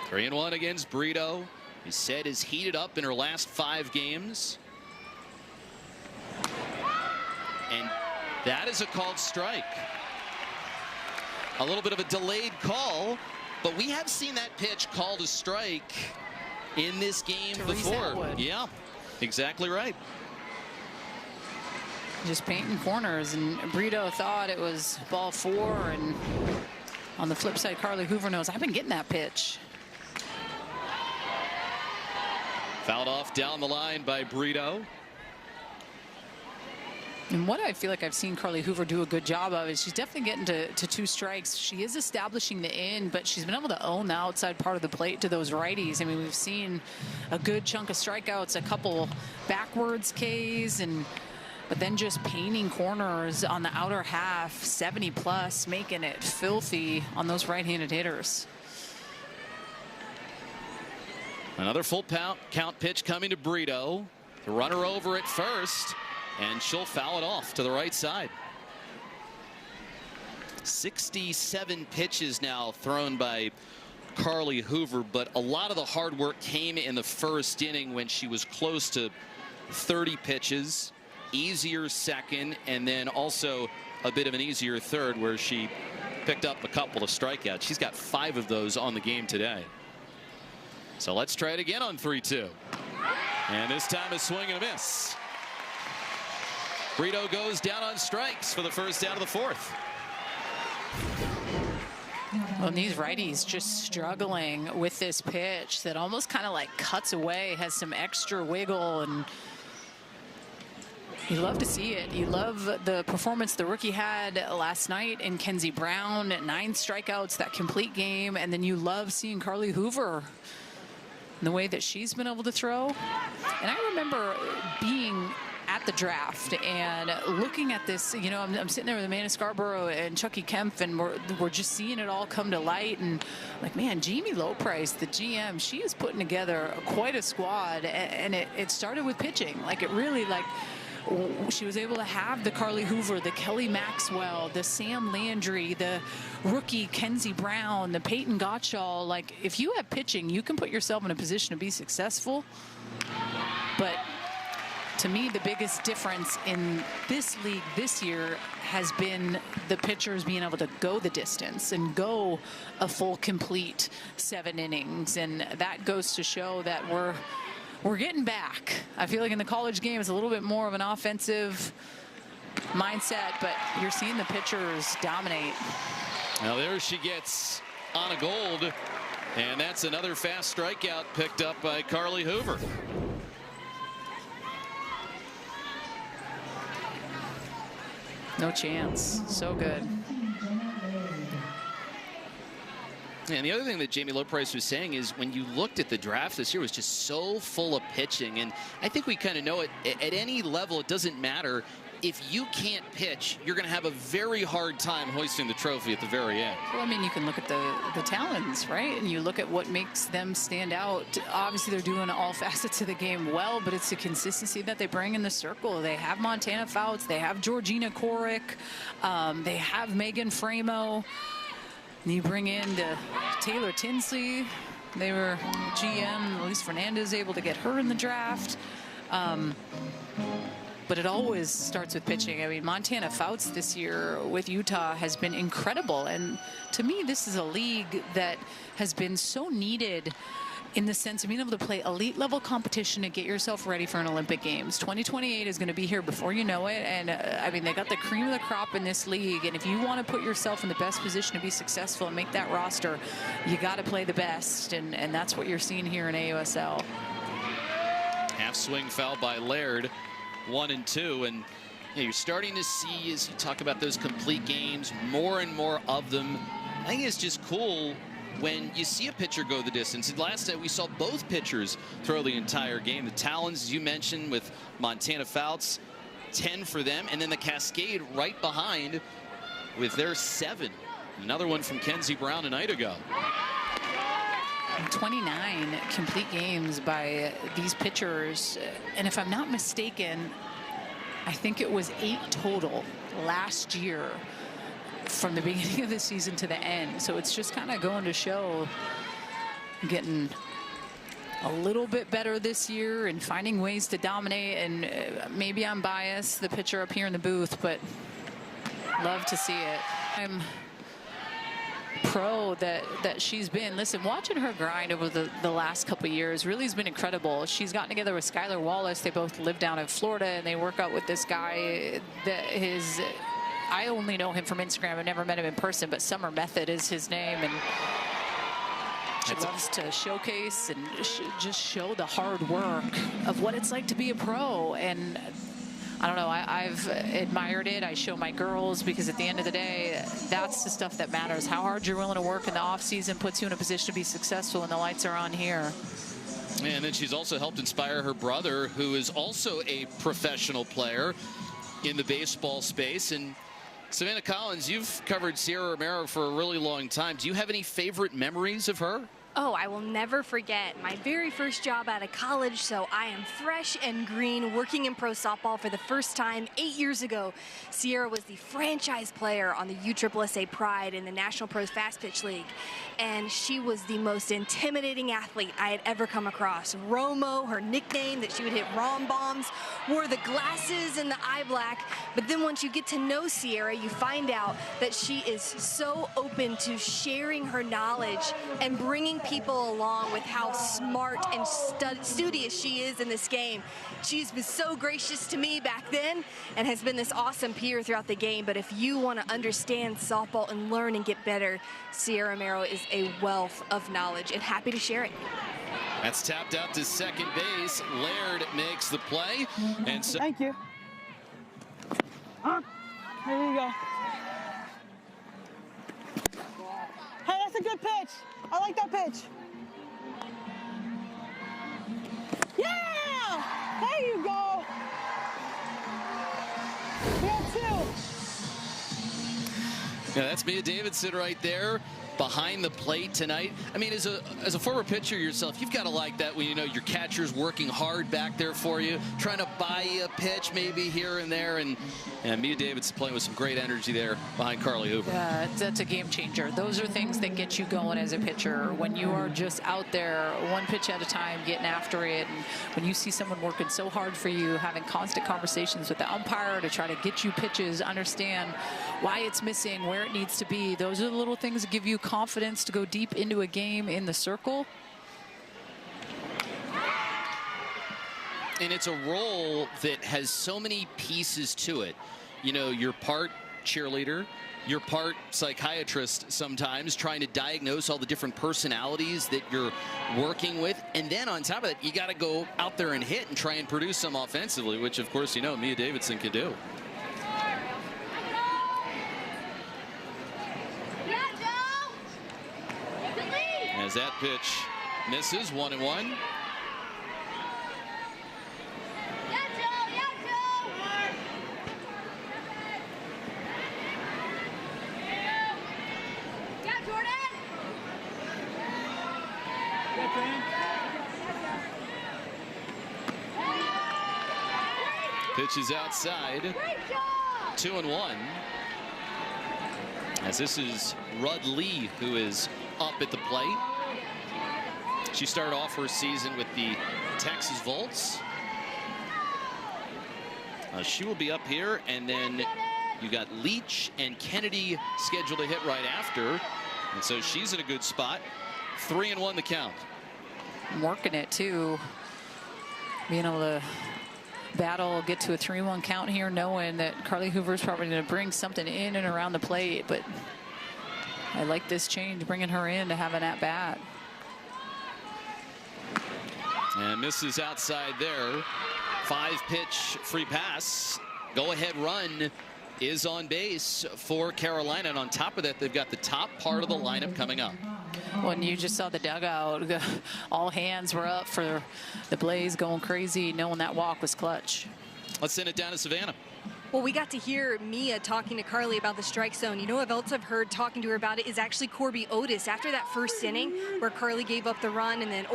Three and 1 against Brito. He said is heated up in her last 5 games. And that is a called strike. A little bit of a delayed call, but we have seen that pitch called a strike in this game before. Yeah, exactly right. Just painting corners, and Brito thought it was ball 4, and on the flip side, Carly Hoover knows I've been getting that pitch. Fouled off down the line by Brito. And what I feel like I've seen Carly Hoover do a good job of is she's definitely getting to 2 strikes. She is establishing the in, but she's been able to own the outside part of the plate to those righties. I mean, we've seen a good chunk of strikeouts, a couple backwards Ks, but then just painting corners on the outer half, 70 plus, making it filthy on those right-handed hitters. Another full count pitch coming to Brito. The runner over at first, and she'll foul it off to the right side. 67 pitches now thrown by Carly Hoover, but a lot of the hard work came in the first inning when she was close to 30 pitches. Easier second, and then also a bit of an easier third where she picked up a couple of strikeouts. She's got 5 of those on the game today. So let's try it again on 3-2. And this time a swing and a miss. Brito goes down on strikes for the first out of the 4th. Well, these righties just struggling with this pitch that almost kind of like cuts away, has some extra wiggle, and you love to see it. You love the performance the rookie had last night in Kenzie Brown, 9 strikeouts, that complete game, and then you love seeing Carly Hoover and the way that she's been able to throw. And I remember being at the draft and looking at this, you know, I'm sitting there with Amanda Scarborough and Chucky Kemp, and we're just seeing it all come to light. And like, man, Jamie Loprice, the GM, she is putting together quite a squad, and it started with pitching. Like, it really, like, she was able to have the Carly Hoover, the Kelly Maxwell, the Sam Landry, the rookie Kenzie Brown, the Peyton Gottschall. Like, if you have pitching, you can put yourself in a position to be successful. But to me, the biggest difference in this league this year has been the pitchers being able to go the distance and go a full, complete 7 innings. And that goes to show that we're getting back. I feel like in the college game, it's a little bit more of an offensive mindset, but you're seeing the pitchers dominate. Now there she gets on a gold, and that's another fast strikeout picked up by Carly Hoover. No chance. So good. And the other thing that Jamie Loprice was saying is when you looked at the draft this year, it was just so full of pitching. And I think we kind of know it at any level, it doesn't matter. If you can't pitch, you're going to have a very hard time hoisting the trophy at the very end. Well, I mean, you can look at the talents, right? And you look at what makes them stand out. Obviously, they're doing all facets of the game well, but it's the consistency that they bring in the circle. They have Montana Fouts. They have Georgina Korick. They have Megan Framo. And you bring in Taylor Tinsley. They were GM, Luis Fernandez, able to get her in the draft. But it always starts with pitching. I mean, Montana Fouts this year with Utah has been incredible. And to me, this is a league that has been so needed in the sense of being able to play elite level competition to get yourself ready for an Olympic Games. 2028 is going to be here before you know it. And I mean, they got the cream of the crop in this league. And if you want to put yourself in the best position to be successful and make that roster, you got to play the best. And that's what you're seeing here in AUSL. Half swing foul by Laird. 1 and 2, and you're starting to see, as you talk about those complete games, more and more of them. I think it's just cool when you see a pitcher go the distance. Last night we saw both pitchers throw the entire game. The Talons, as you mentioned, with Montana Fouts, 10 for them, and then the Cascade right behind with their 7. Another one from Kenzie Brown a night ago. 29 complete games by these pitchers, and if I'm not mistaken, I think it was 8 total last year from the beginning of the season to the end. So it's just kind of going to show getting a little bit better this year and finding ways to dominate. And maybe I'm biased, the pitcher up here in the booth, but love to see it. I'm pro that she's been. Listen, watching her grind over the last couple of years really has been incredible. She's gotten together with Skylar Wallace. They both live down in Florida, and they work out with this guy that I only know him from Instagram. I've never met him in person, but Summer Method is his name, and she loves to showcase and just show the hard work of what it's like to be a pro. And I don't know, I've admired it. I show my girls, because at the end of the day, that's the stuff that matters. How hard you're willing to work in the off season puts you in a position to be successful when the lights are on here. And then she's also helped inspire her brother, who is also a professional player in the baseball space. And Savannah Collins, you've covered Sierra Romero for a really long time. Do you have any favorite memories of her? Oh, I will never forget my very first job out of college, so I am fresh and green, working in pro softball for the first time 8 years ago. Sierra was the franchise player on the USSSA Pride in the National Pros Fast Pitch League, and she was the most intimidating athlete I had ever come across. Romo, her nickname, that she would hit rom bombs, wore the glasses and the eye black, but then once you get to know Sierra, you find out that she is so open to sharing her knowledge and bringing people along with how smart and studious she is in this game. She's been so gracious to me back then and has been this awesome peer throughout the game. But if you want to understand softball and learn and get better, Sierra Romero is a wealth of knowledge and happy to share it. That's tapped out to second base. Laird makes the play. And so thank you. There you go. Hey, that's a good pitch. I like that pitch. Yeah! There you go. We have 2. yeah, that's Mia Davidson right there. behind the plate tonight. I mean, as a former pitcher yourself, you've got to like that when you know your catcher's working hard back there for you, trying to buy you a pitch maybe here and there. And Mia Davidson playing with some great energy there behind Carly Hoover. Yeah, that's a game changer. Those are things that get you going as a pitcher. When you are just out there, one pitch at a time, getting after it. And when you see someone working so hard for you, having constant conversations with the umpire to try to get you pitches, understand why it's missing, where it needs to be. Those are the little things that give you confidence to go deep into a game in the circle. And it's a role that has so many pieces to it. You know, you're part cheerleader, you're part psychiatrist sometimes, trying to diagnose all the different personalities that you're working with. And then on top of that, you got to go out there and hit and try and produce some offensively, which, of course, you know, Mia Davidson can do. As that pitch misses, 1-1. Pitch is outside. 2-1. As this is Rudd Lee who is up at the plate. She started off her season with the Texas Volts. She will be up here, and then you got Leach and Kennedy scheduled to hit right after. And so she's in a good spot. 3-1 the count. Working it too. Being able to battle, get to a 3-1 count here, knowing that Carly Hoover's probably going to bring something in and around the plate. But I like this change, bringing her in to have an at-bat. And misses outside there. 5-pitch free pass. Go-ahead run is on base for Carolina. And on top of that, they've got the top part of the lineup coming up. When you just saw the dugout, all hands were up for the Blaze, going crazy, knowing that walk was clutch. Let's send it down to Savannah. Well, we got to hear Mia talking to Carly about the strike zone. You know what else I've heard talking to her about it is actually Corby Otis. After that first inning where Carly gave up the run and then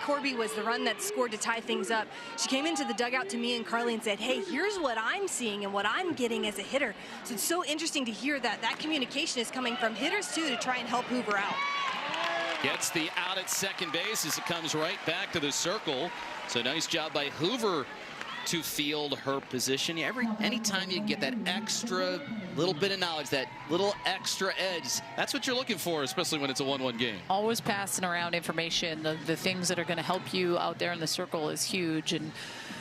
Corby was the run that scored to tie things up, she came into the dugout to Mia and Carly and said, hey, here's what I'm seeing and what I'm getting as a hitter. So it's so interesting to hear that that communication is coming from hitters too to try and help Hoover out. Gets the out at second base as it comes right back to the circle. So nice job by Hoover to field her position. Anytime you get that extra little bit of knowledge, that little extra edge, that's what you're looking for, especially when it's a 1-1 game. Always passing around information. The things that are going to help you out there in the circle is huge. And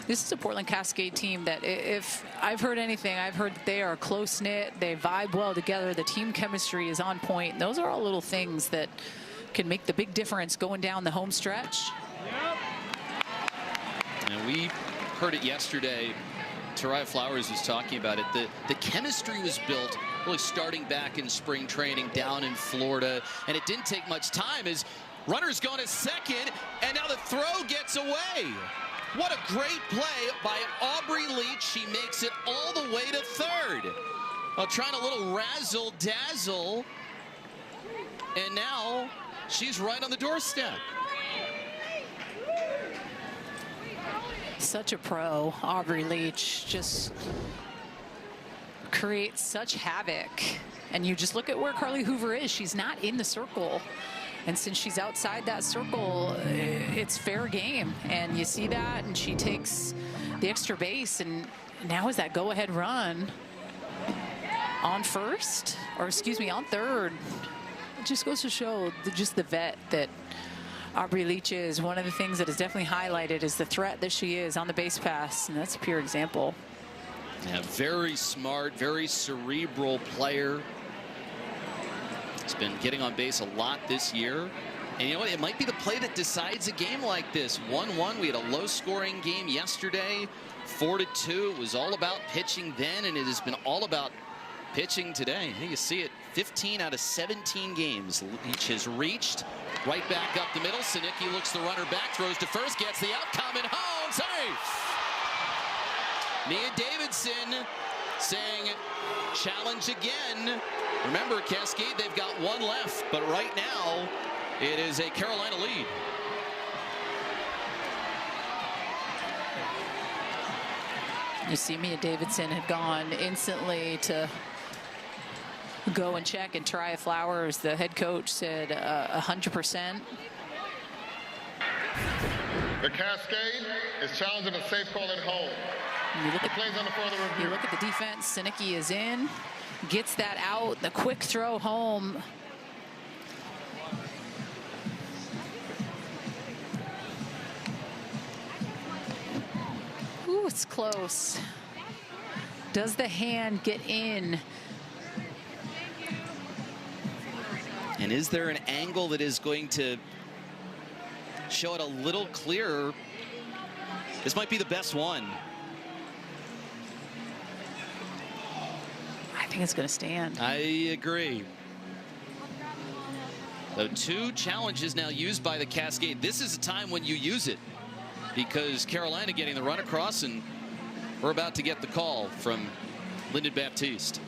this is a Portland Cascade team that, if I've heard anything, I've heard that they are close-knit, they vibe well together, the team chemistry is on point. And those are all little things that can make the big difference going down the home stretch. And we heard it yesterday. Tariah Flowers was talking about it. The chemistry was built really starting back in spring training down in Florida, and it didn't take much time as runners going to second, and now the throw gets away. What a great play by Aubrey Leach. She makes it all the way to third. Well, trying a little razzle-dazzle, and now she's right on the doorstep. Such a pro, Aubrey Leach, just creates such havoc. And you just look at where Carly Hoover is. She's not in the circle. And since she's outside that circle, it's fair game. And you see that, and she takes the extra base. And now is that go-ahead run on first, or excuse me, on third. It just goes to show just the vet that Aubrey Leach is. One of the things that is definitely highlighted is the threat that she is on the base pass, and that's a pure example. Yeah, very smart, very cerebral player. He's been getting on base a lot this year. And you know what? It might be the play that decides a game like this. 1-1. We had a low-scoring game yesterday. 4-2. It was all about pitching then, and it has been all about pitching today. You see it. 15 out of 17 games Leach has reached. Right back up the middle. Sinicki looks the runner back, throws to first, gets the out, coming home, safe. Mia Davidson saying challenge again. Remember, Cascade, they've got one left, but right now it is a Carolina lead. You see, Mia Davidson had gone instantly to go and check and try Flowers. The head coach said 100%. The Cascade is challenging a safe call at home. You look The play's under further review. You look at the defense. Sinicki is in, gets that out. The quick throw home. Ooh, it's close. Does the hand get in? And is there an angle that is going to show it a little clearer? This might be the best one. I think it's going to stand. I agree. So 2 challenges now used by the Cascade. This is a time when you use it, because Carolina getting the run across, and we're about to get the call from Lyndon Baptiste.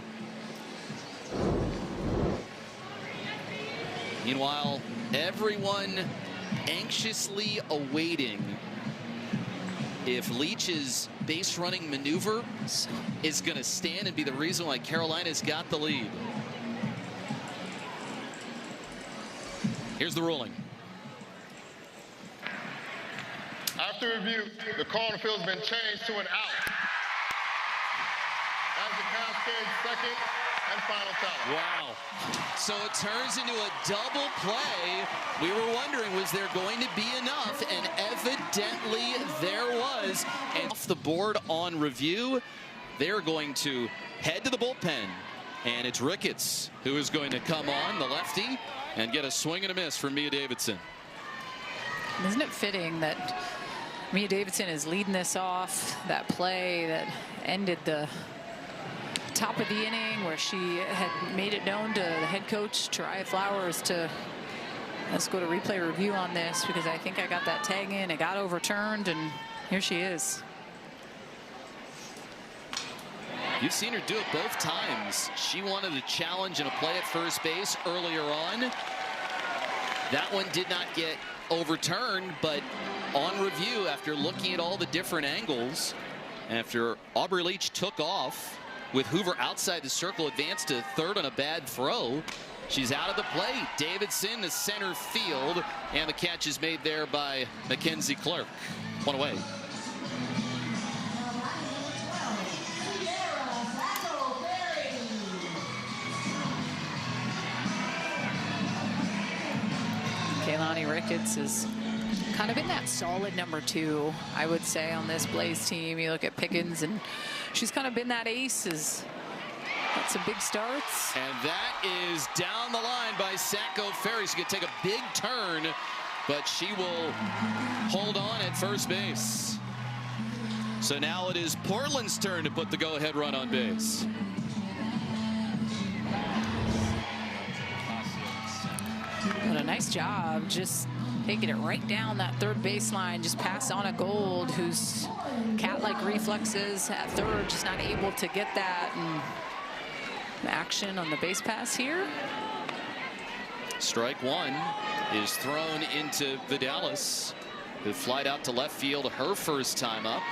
Meanwhile, everyone anxiously awaiting if Leach's base running maneuver is going to stand and be the reason why Carolina's got the lead. Here's the ruling. After review, the call on the field has been changed to an out. That's the Cascade's second and final challenge. Wow. So it turns into a double play. We were wondering, was there going to be enough? And evidently there was. And off the board on review, they're going to head to the bullpen. And it's Ricketts who is going to come on, the lefty, and get a swing and a miss from Mia Davidson. Isn't it fitting that Mia Davidson is leading this off, that play that ended the top of the inning where she had made it known to the head coach, Tariah Flowers, to let's go to replay review on this because I think I got that tag in. It got overturned, and here she is. You've seen her do it both times. She wanted a challenge and a play at first base earlier on. That one did not get overturned, but on review, after looking at all the different angles, after Aubrey Leach took off with Hoover outside the circle, advanced to third on a bad throw, she's out of the plate. Davidson to center field, and the catch is made there by Mackenzie Clark. One away. Kaylani Ricketts is kind of in that solid number 2, I would say, on this Blaze team. You look at Pickens, and she's kind of been that ace. Has got some big starts. And that is down the line by Sacco Ferry. She's going to take a big turn, but she will hold on at first base. So now it is Portland's turn to put the go-ahead run on base. What a nice job, just taking it right down that third baseline, just past Anna Gold, who's cat-like reflexes at third, just not able to get that. And action on the base pass here. Strike one is thrown into Vidalis, who flied out to left field her first time up.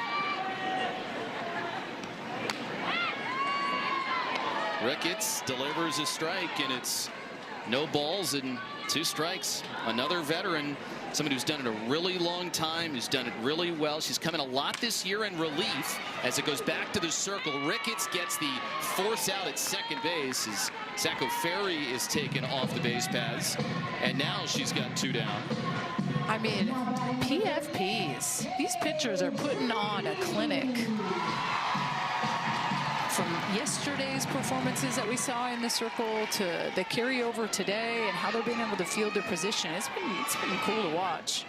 Ricketts delivers a strike, and it's no balls and 2 strikes. Another veteran, somebody who's done it a really long time, who's done it really well. She's come in a lot this year in relief as it goes back to the circle. Ricketts gets the force out at second base as Sacco Ferry is taken off the base paths, and now she's got 2 down. I mean, PFPs, these pitchers are putting on a clinic. From yesterday's performances that we saw in the circle to the carryover today and how they're being able to field their position, it's been cool to watch.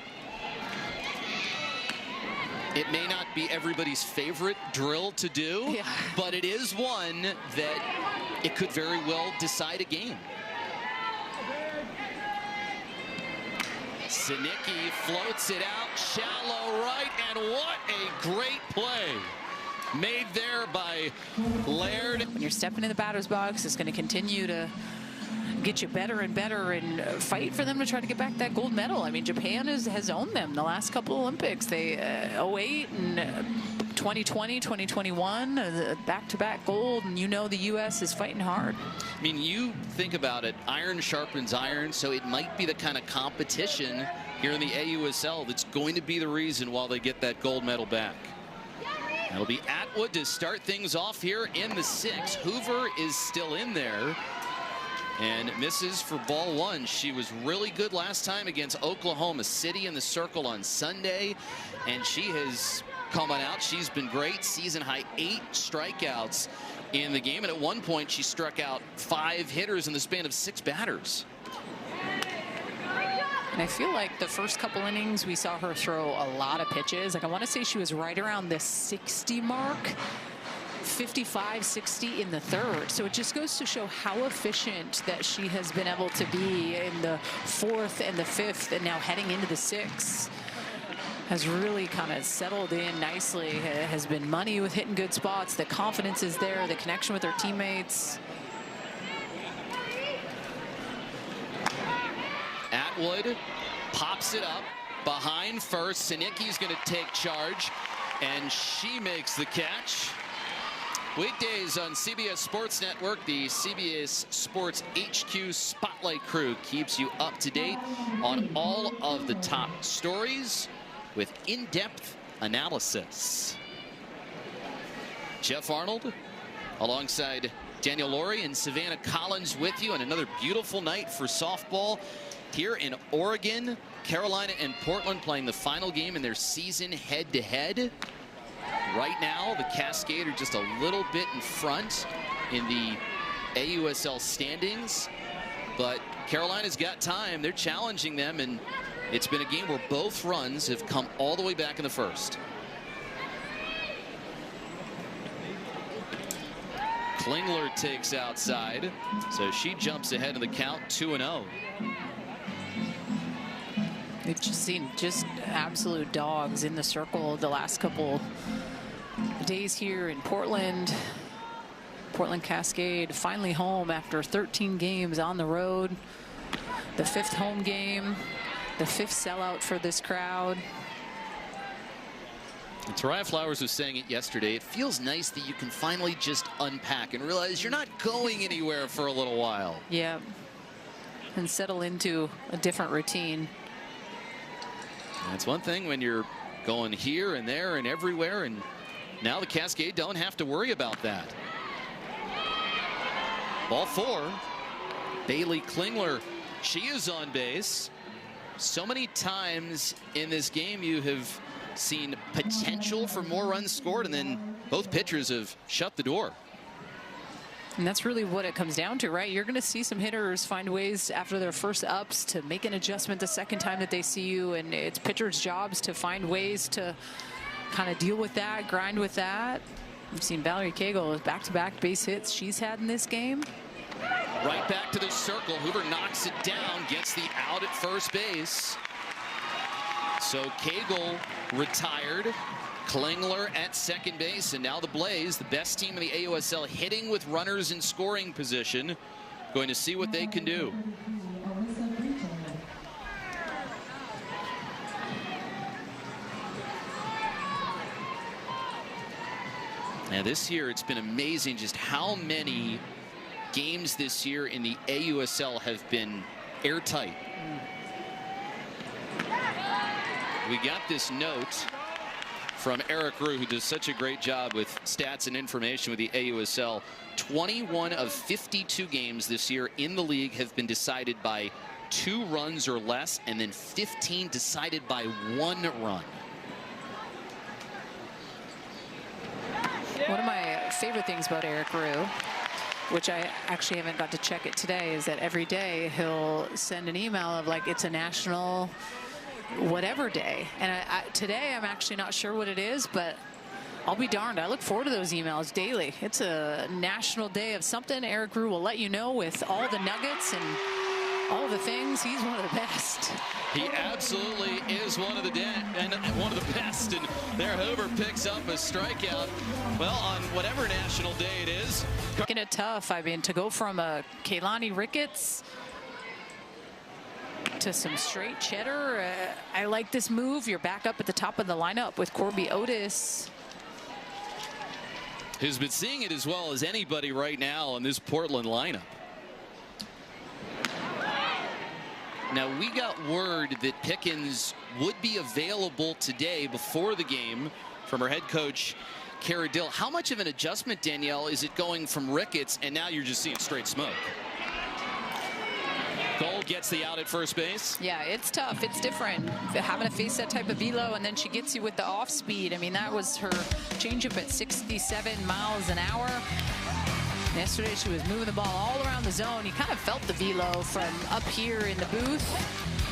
It may not be everybody's favorite drill to do, but it is one that it could very well decide a game. Sinicki floats it out, shallow right, and what a great play made there by Laird. When you're stepping in the batter's box, it's going to continue to get you better and better and fight for them to try to get back that gold medal. I mean, Japan has owned them the last couple Olympics. They 08 and 2020, 2021, back-to-back gold, and you know the U.S. is fighting hard. I mean, you think about it, iron sharpens iron, so it might be the kind of competition here in the AUSL that's going to be the reason why they get that gold medal back. That'll be Atwood to start things off here in the 6th. Hoover is still in there and misses for ball 1. She was really good last time against Oklahoma City in the circle on Sunday, and she has come on out. She's been great. Season high 8 strikeouts in the game, and at one point she struck out 5 hitters in the span of 6 batters. And I feel like the first couple innings we saw her throw a lot of pitches. Like, I want to say she was right around the 60 mark, 55, 60 in the 3rd. So it just goes to show how efficient that she has been able to be in the 4th and the 5th, and now heading into the 6th. Has really kind of settled in nicely, has been money with hitting good spots. The confidence is there, the connection with her teammates. Atwood pops it up behind first. Sinicki's going to take charge, and she makes the catch. Weekdays on CBS Sports Network, the CBS Sports HQ Spotlight crew keeps you up to date on all of the top stories with in-depth analysis. Jeff Arnold alongside Daniel Laurie and Savannah Collins with you on another beautiful night for softball here in Oregon. Carolina and Portland playing the final game in their season head-to-head. Right now, the Cascade are just a little bit in front in the AUSL standings, but Carolina's got time. They're challenging them, and it's been a game where both runs have come all the way back in the 1st. Klingler takes outside, so she jumps ahead of the count, 2-0. We've just seen just absolute dogs in the circle the last couple days here in Portland. Portland Cascade finally home after 13 games on the road. The 5th home game. The 5th sellout for this crowd. And Taraya Flowers was saying it yesterday. It feels nice that you can finally just unpack and realize you're not going anywhere for a little while. Yeah. And settle into a different routine. That's one thing when you're going here and there and everywhere, and now the Cascade don't have to worry about that. Ball 4. Bailey Klingler, she is on base. So many times in this game you have seen potential for more runs scored, and then both pitchers have shut the door. And that's really what it comes down to, right? You're going to see some hitters find ways after their first ups to make an adjustment the second time that they see you, and it's pitchers' jobs to find ways to kind of deal with that, grind with that. We've seen Valerie Cagle with back-to-back base hits she's had in this game. Right back to the circle. Hoover knocks it down, gets the out at first base. So Cagle retired. Klingler at second base, and now the Blaze, the best team in the AUSL, hitting with runners in scoring position. Going to see what they can do. Now this year, it's been amazing just how many games this year in the AUSL have been airtight. We got this note from Eric Rue, who does such a great job with stats and information with the AUSL. 21 of 52 games this year in the league have been decided by 2 runs or less, and then 15 decided by 1 run. One of my favorite things about Eric Rue, which I actually haven't got to check it today, is that every day he'll send an email of like, it's a national whatever day. And today I'm actually not sure what it is, but I'll be darned. I look forward to those emails daily. It's a national day of something. Eric Rue will let you know with all the nuggets and all the things, he's one of the best. He absolutely is one of the best, and there Hoover picks up a strikeout. Well, on whatever national day it is. Making it tough. I mean, to go from a Kaylani Ricketts to some straight cheddar. I like this move. You're back up at the top of the lineup with Corby Otis, who's been seeing it as well as anybody right now in this Portland lineup. Now, we got word that Pickens would be available today before the game from her head coach, Kara Dill. How much of an adjustment, Danielle, is it going from Ricketts and now you're just seeing straight smoke? Cole gets the out at first base. Yeah, it's tough. It's different. Having to face that type of velo, and then she gets you with the off speed. I mean, that was her changeup at 67 miles an hour. Yesterday, she was moving the ball all around the zone. You kind of felt the velo from up here in the booth.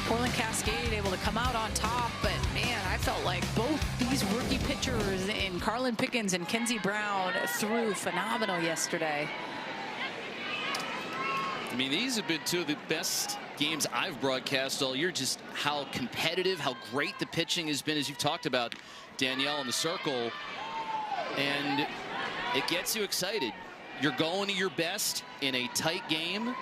Portland Cascade able to come out on top, but man, I felt like both these rookie pitchers in Carlin Pickens and Kenzie Brown threw phenomenal yesterday. I mean, these have been two of the best games I've broadcast all year. Just how competitive, how great the pitching has been, as you've talked about, Danielle, in the circle. And it gets you excited. You're going to your best in a tight game.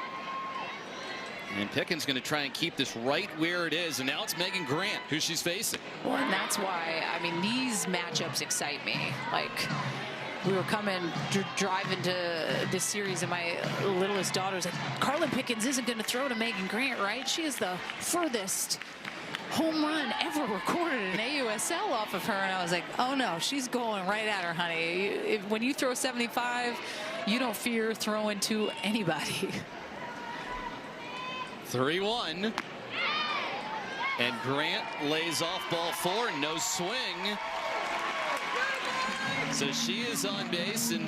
And Pickens going to try and keep this right where it is. And now it's Megan Grant, who she's facing. Well, and that's why, I mean, these matchups excite me. Like, we were driving to this series, and my littlest daughter's like, Carlin Pickens isn't going to throw to Megan Grant, right? She is the furthest home run ever recorded in AUSL off of her. And I was like, oh no, she's going right at her, honey. When you throw 75, you don't fear throwing to anybody. 3-1. And Grant lays off ball 4, no swing. So she is on base, and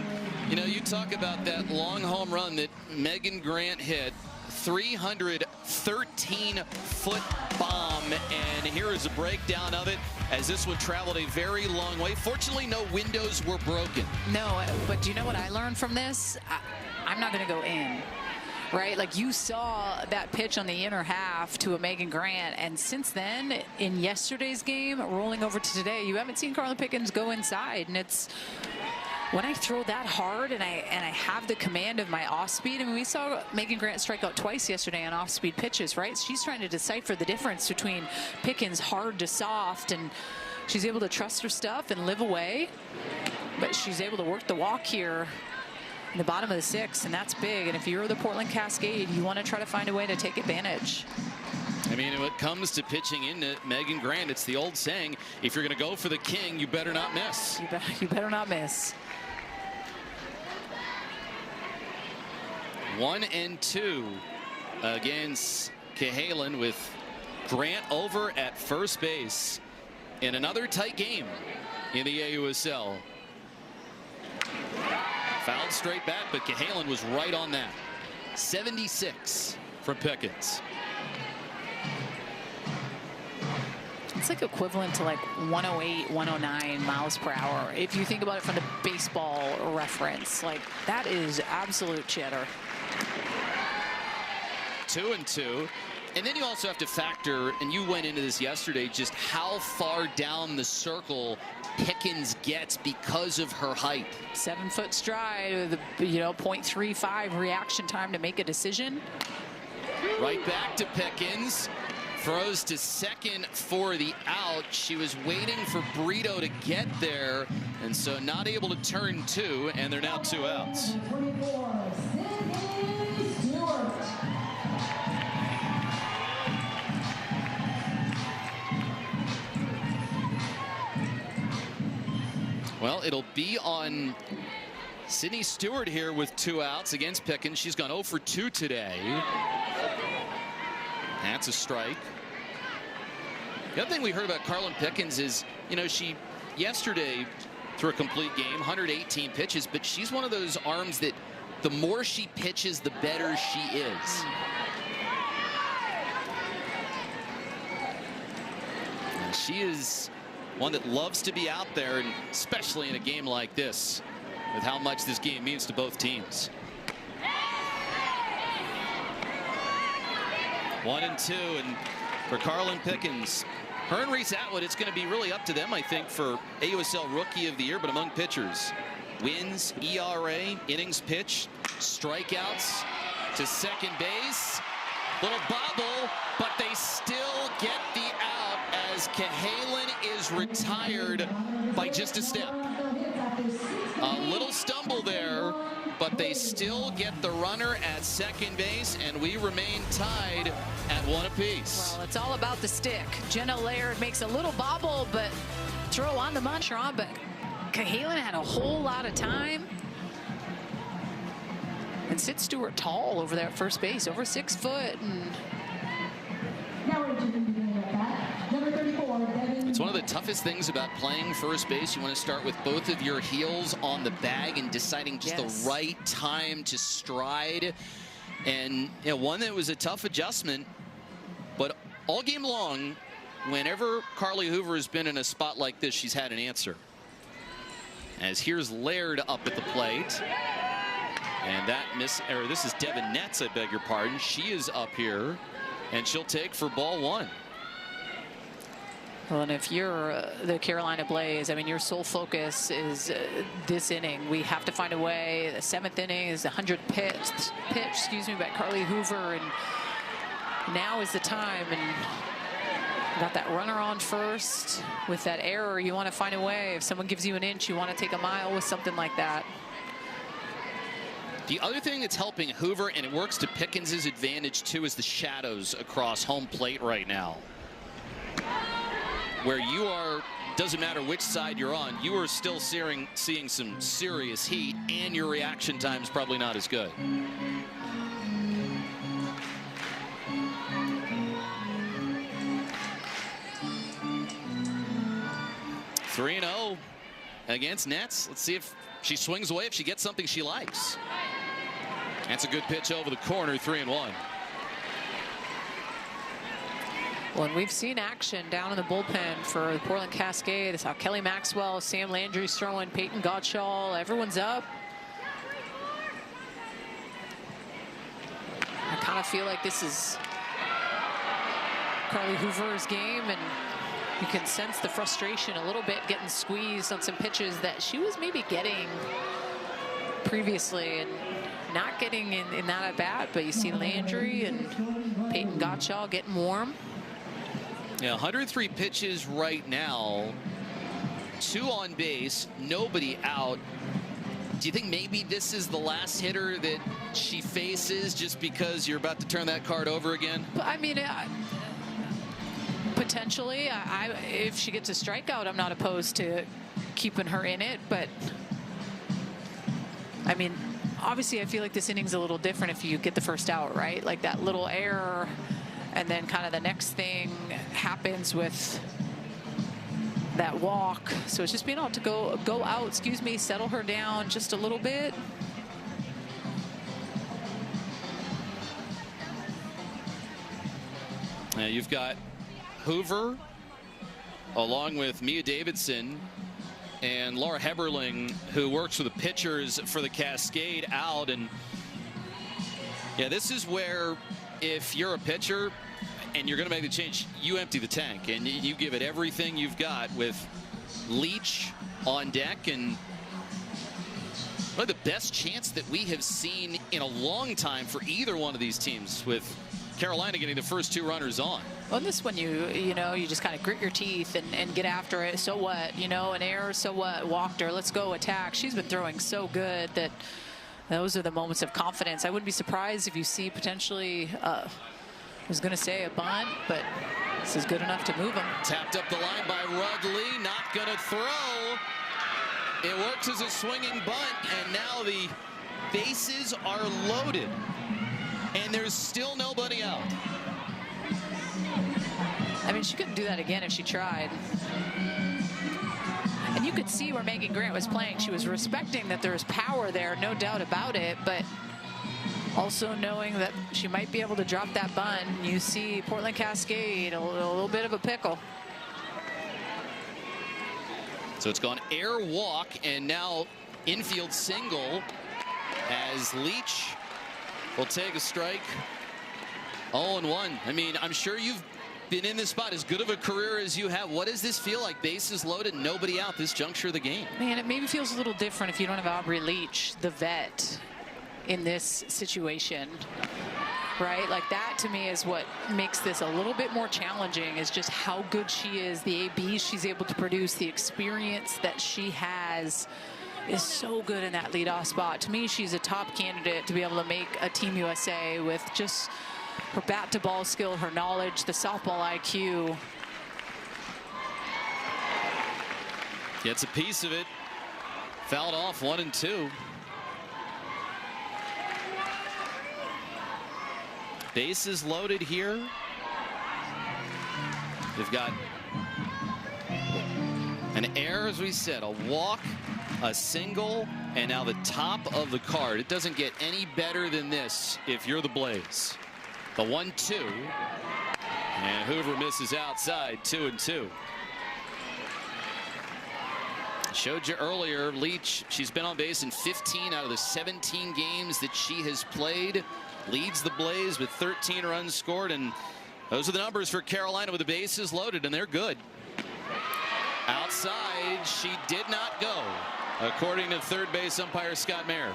you know, you talk about that long home run that Megan Grant hit, 313-foot bomb, and here is a breakdown of it as this one traveled a very long way. Fortunately, no windows were broken. No, but do you know what I learned from this? I'm not going to go in. Right, like you saw that pitch on the inner half to a Megan Grant, and since then, in yesterday's game, rolling over to today, you haven't seen Carlin Pickens go inside. And it's when I throw that hard and I have the command of my off speed. I mean, we saw Megan Grant strike out twice yesterday on off speed pitches, right? She's trying to decipher the difference between Pickens hard to soft, and she's able to trust her stuff and live away, but she's able to work the walk here in the bottom of the 6th, and that's big. And if you're the Portland Cascade, you want to try to find a way to take advantage. I mean, when it comes to pitching into Megan Grant, it's the old saying, if you're going to go for the king, you better not miss. You better not miss. 1-2 against Cahalan, with Grant over at first base in another tight game in the AUSL. Fouled straight back, but Cahalan was right on that. 76 from Pickens. It's like equivalent to like 108, 109 miles per hour. If you think about it from the baseball reference, like that is absolute cheddar. 2-2. And then you also have to factor, and you went into this yesterday, just how far down the circle Pickens gets because of her height. 7-foot stride with, 0.35 reaction time to make a decision. Right back to Pickens. Throws to second for the out. She was waiting for Brito to get there, and so not able to turn 2, and they're now 2 outs. Well, it'll be on Sydney Stewart here with 2 outs against Pickens. She's gone 0 for 2 today. That's a strike. The other thing we heard about Carlin Pickens is, she yesterday threw a complete game, 118 pitches, but she's one of those arms that the more she pitches, the better she is. And she is one that loves to be out there, and especially in a game like this, with how much this game means to both teams. 1 and 2, and for Carlin Pickens, her and Reese Atwood, it's going to be really up to them, I think, for AUSL Rookie of the Year. But among pitchers, wins, ERA, innings pitched, strikeouts to second base. Little bobble, but they still get the out as Cahalan is retired by just a step. A little stumble there, but they still get the runner at second base, and we remain tied at 1 apiece. Well, it's all about the stick. Jenna Laird makes a little bobble, but throw on the muncher on, but Cahalan had a whole lot of time. And Sid Stewart tall over there at first base, over 6 foot. And it's one of the toughest things about playing first base. You want to start with both of your heels on the bag and deciding just the right time to stride. And you know, one that was a tough adjustment, but all game long, whenever Carly Hoover has been in a spot like this, she's had an answer. As here's Laird up at the plate. And that this is Devin Netz, I beg your pardon. She is up here, and she'll take for ball 1. Well, and if you're the Carolina Blaze, I mean, your sole focus is this inning. We have to find a way. The 7th inning is the 100th pitch, by Carly Hoover, and now is the time. And got that runner on first. With that error, you want to find a way. If someone gives you an inch, you want to take a mile with something like that. The other thing that's helping Hoover, and it works to Pickens' advantage too, is the shadows across home plate right now. Where you are, doesn't matter which side you're on, you are still seeing some serious heat, and your reaction time is probably not as good. Three 3-0 against Nets. Let's see if she swings away, if she gets something she likes. That's a good pitch over the corner, 3-1. Well, and we've seen action down in the bullpen for the Portland Cascade. It's how Kelly Maxwell, Sam Landry's throwing, Peyton Gottschall, everyone's up. I kind of feel like this is Carly Hoover's game, and you can sense the frustration a little bit, getting squeezed on some pitches that she was maybe getting previously and not getting in that at bat. But you see Landry and Peyton Gottschall getting warm. Yeah, 103 pitches right now, 2 on base, nobody out. Do you think maybe this is the last hitter that she faces just because you're about to turn that card over again? I mean, potentially, if she gets a strikeout, I'm not opposed to keeping her in it. But I mean, obviously, I feel like this inning's a little different if you get the first out, right? Like that little error, and then kind of the next thing happens with that walk. So it's just being able to go out, settle her down just a little bit. Now you've got Hoover along with Mia Davidson and Laura Heberling, who works with the pitchers for the Cascade, out. And yeah, this is where if you're a pitcher and you're going to make the change, you empty the tank and you give it everything you've got, with Leach on deck. And one of the best chance that we have seen in a long time for either one of these teams, with Carolina getting the first 2 runners on. On this one, you just kind of grit your teeth and get after it. So what? An error, so what? Walked her, let's go attack. She's been throwing so good that those are the moments of confidence. I wouldn't be surprised if you see potentially, I was going to say a bunt, but this is good enough to move them. Tapped up the line by Rudley, not going to throw. It works as a swinging bunt, and now the bases are loaded, and there's still nobody out. I mean, she couldn't do that again if she tried. And you could see where Megan Grant was playing. She was respecting that there's power there, no doubt about it, but also knowing that she might be able to drop that bunt. You see Portland Cascade, a little bit of a pickle. So it's gone air walk, and now infield single as Leach will take a strike 0-1. I mean, I'm sure you've been in this spot, as good of a career as you have. What does this feel like? Bases loaded, nobody out this juncture of the game. Man, it maybe feels a little different if you don't have Aubrey Leach, the vet, in this situation, right? Like, that to me is what makes this a little bit more challenging, is just how good she is, the ABs she's able to produce, the experience that she has is so good in that leadoff spot. To me, she's a top candidate to be able to make a Team USA with just her bat to ball skill, her knowledge, the softball IQ. Gets a piece of it. Fouled off 1-2. Bases loaded here. They've got an error, as we said, a walk, a single, and now the top of the card. It doesn't get any better than this if you're the Blaze. The 1-2, and Hoover misses outside, 2-2. Showed you earlier, Leach, she's been on base in 15 out of the 17 games that she has played. Leads the Blaze with 13 runs scored, and those are the numbers for Carolina with the bases loaded, and they're good. Outside, she did not go, according to third base umpire Scott Mayer.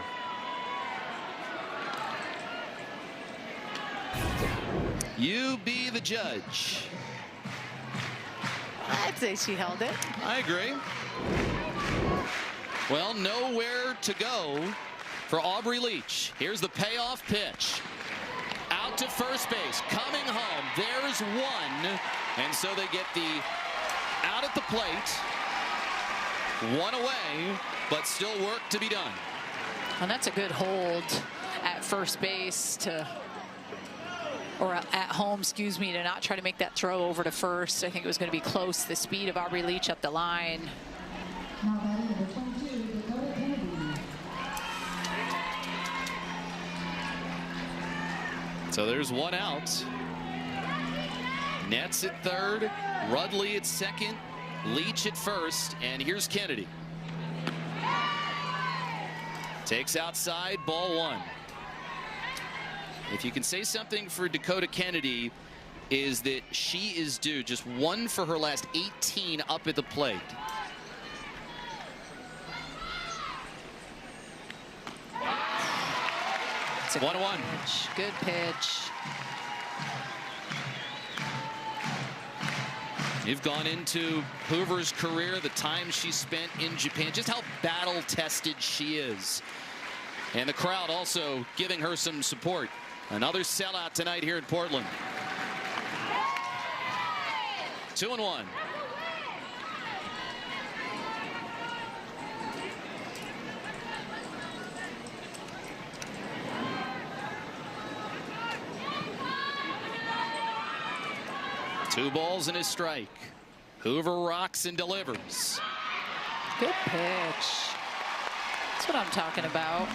You be the judge. I'd say she held it. I agree. Well, nowhere to go for Aubrey Leach. Here's the payoff pitch. Out to first base, coming home. There's one. And so they get the out at the plate. One away, but still work to be done. And that's a good hold at first base to, or at home, excuse me, to not try to make that throw over to first. I think it was going to be close. The speed of Aubrey Leach up the line. So there's one out. Nets at third, Rudley at second, Leach at first, and here's Kennedy. Takes outside, ball one. If you can say something for Dakota Kennedy, is that she is due just one for her last 18 up at the plate. It's a 1-1. Good pitch. You've gone into Hoover's career, the time she spent in Japan, just how battle-tested she is. And the crowd also giving her some support. Another sellout tonight here in Portland. 2-1. Two balls and a strike. Hoover rocks and delivers. Good pitch. That's what I'm talking about.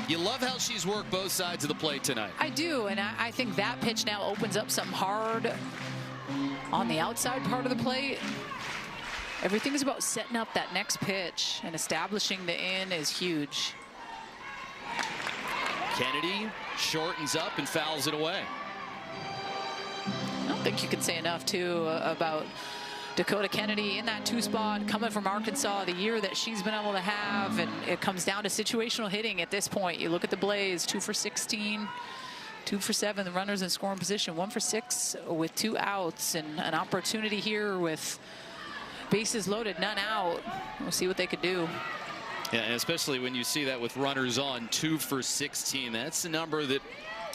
You love how she's worked both sides of the plate tonight. I do, and I think that pitch now opens up something hard on the outside part of the plate. Everything is about setting up that next pitch, and establishing the in is huge. Kennedy shortens up and fouls it away. I don't think you can say enough, too, about Dakota Kennedy in that two spot, coming from Arkansas, the year that she's been able to have, and it comes down to situational hitting at this point. You look at the Blaze, 2 for 16, 2 for 7, the runners in scoring position, 1 for 6 with 2 outs, and an opportunity here with bases loaded, none out. We'll see what they could do. Yeah, and especially when you see that with runners on, 2 for 16. That's a number that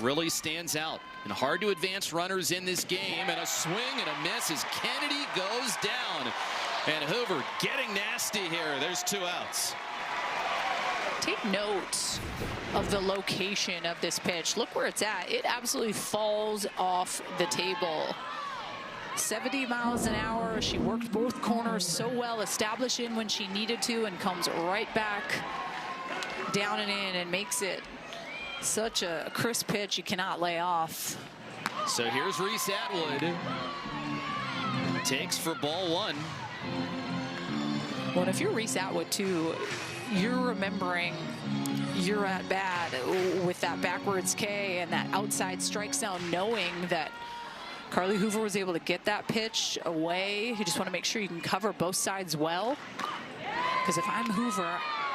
really stands out. And hard to advance runners in this game. And a swing and a miss as Kennedy goes down. And Hoover getting nasty here. There's 2 outs. Take note of the location of this pitch. Look where it's at. It absolutely falls off the table. 70 miles an hour. She worked both corners so well, established in when she needed to, and comes right back down and in and makes it such a crisp pitch you cannot lay off. So here's Reese Atwood. Takes for ball 1. Well, if you're Reese Atwood too, you're remembering you're at bat with that backwards K and that outside strike zone, knowing that Carly Hoover was able to get that pitch away. You just want to make sure you can cover both sides well. Because if I'm Hoover,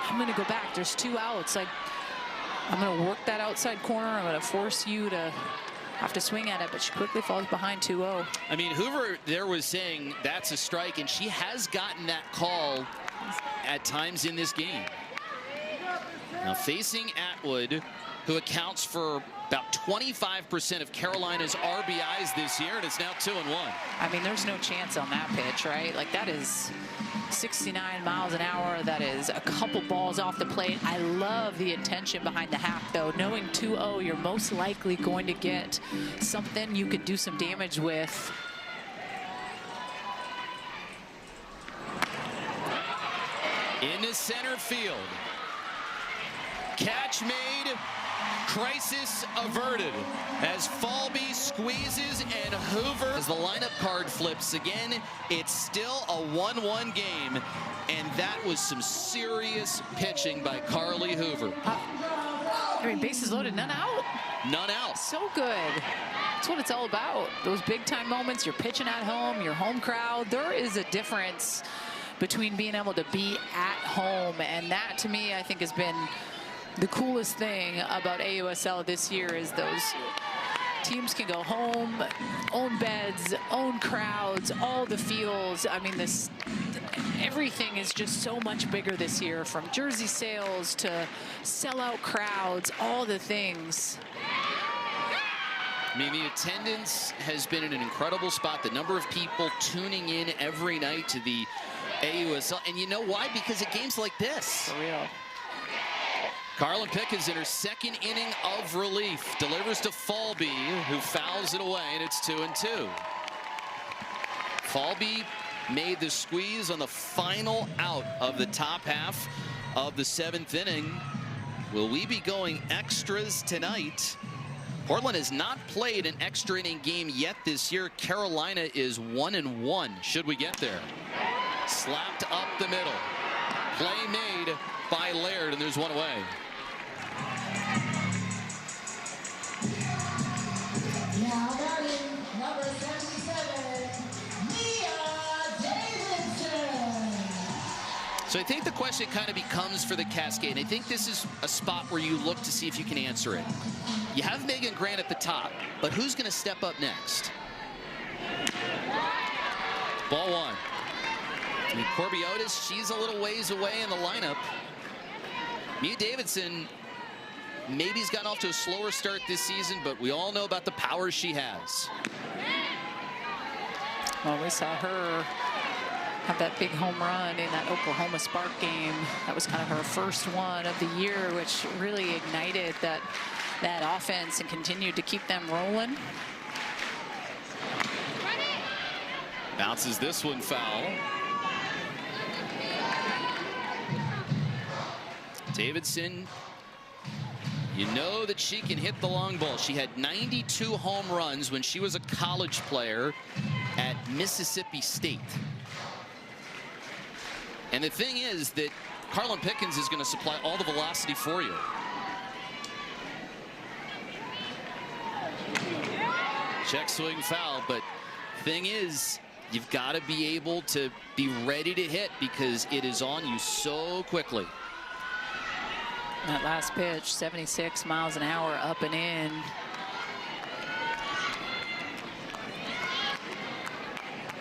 I'm going to go back. There's 2 outs. Like, I'm going to work that outside corner. I'm going to force you to have to swing at it, but she quickly falls behind 2-0. I mean, Hoover there was saying that's a strike, and she has gotten that call at times in this game. Now facing Atwood, who accounts for about 25% of Carolina's RBIs this year, and it's now 2-1. I mean, there's no chance on that pitch, right? Like, that is 69 miles an hour. That is a couple balls off the plate. I love the intention behind the hack, though. Knowing 2-0, you're most likely going to get something you could do some damage with. Into center field. Catch made, crisis averted as Falby squeezes and Hoover. As the lineup card flips again, it's still a 1-1 game, and that was some serious pitching by Carly Hoover. I mean, bases loaded, none out. None out. So good. That's what it's all about. Those big time moments, you're pitching at home, your home crowd. There is a difference between being able to be at home, and that to me I think has been the coolest thing about AUSL this year, is those teams can go home, own beds, own crowds, all the feels. I mean, everything is just so much bigger this year, from jersey sales to sellout crowds, all the things. I mean, the attendance has been in an incredible spot. The number of people tuning in every night to the AUSL. And you know why? Because at games like this. For real. Carlin Pickens in her second inning of relief delivers to Falby, who fouls it away, and it's 2-2. Falby made the squeeze on the final out of the top half of the 7th inning. Will we be going extras tonight? Portland has not played an extra inning game yet this year. Carolina is 1-1 should we get there. Slapped up the middle. Play made by Laird, and there's one away. Now batting number 77, Mia Davidson. So I think the question kind of becomes for the Cascade. I think this is a spot where you look to see if you can answer it. You have Megan Grant at the top, but who's going to step up next? Ball one. I mean, Corby Otis, she's a little ways away in the lineup. Mia Davidson maybe has gotten off to a slower start this season, but we all know about the power she has. Well, we saw her have that big home run in that Oklahoma Spark game. That was kind of her first one of the year, which really ignited that offense and continued to keep them rolling. Bounces this one foul. Davidson, you know that she can hit the long ball. She had 92 home runs when she was a college player at Mississippi State. And the thing is that Carlin Pickens is going to supply all the velocity for you. Check swing foul, but thing is, you've got to be able to be ready to hit because it is on you so quickly. That last pitch, 76 miles an hour, up and in.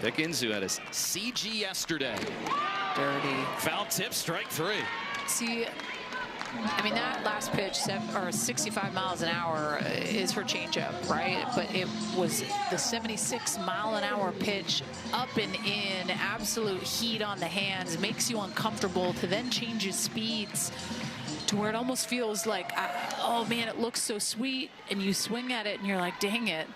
Pickens, who had a CG yesterday. Dirty. Foul tip, strike three. See, I mean, that last pitch, 65 miles an hour, is her changeup, right? But it was the 76 mile an hour pitch, up and in, absolute heat on the hands, makes you uncomfortable to then change his speeds to where it almost feels like, oh man, it looks so sweet, and you swing at it and you're like, dang it.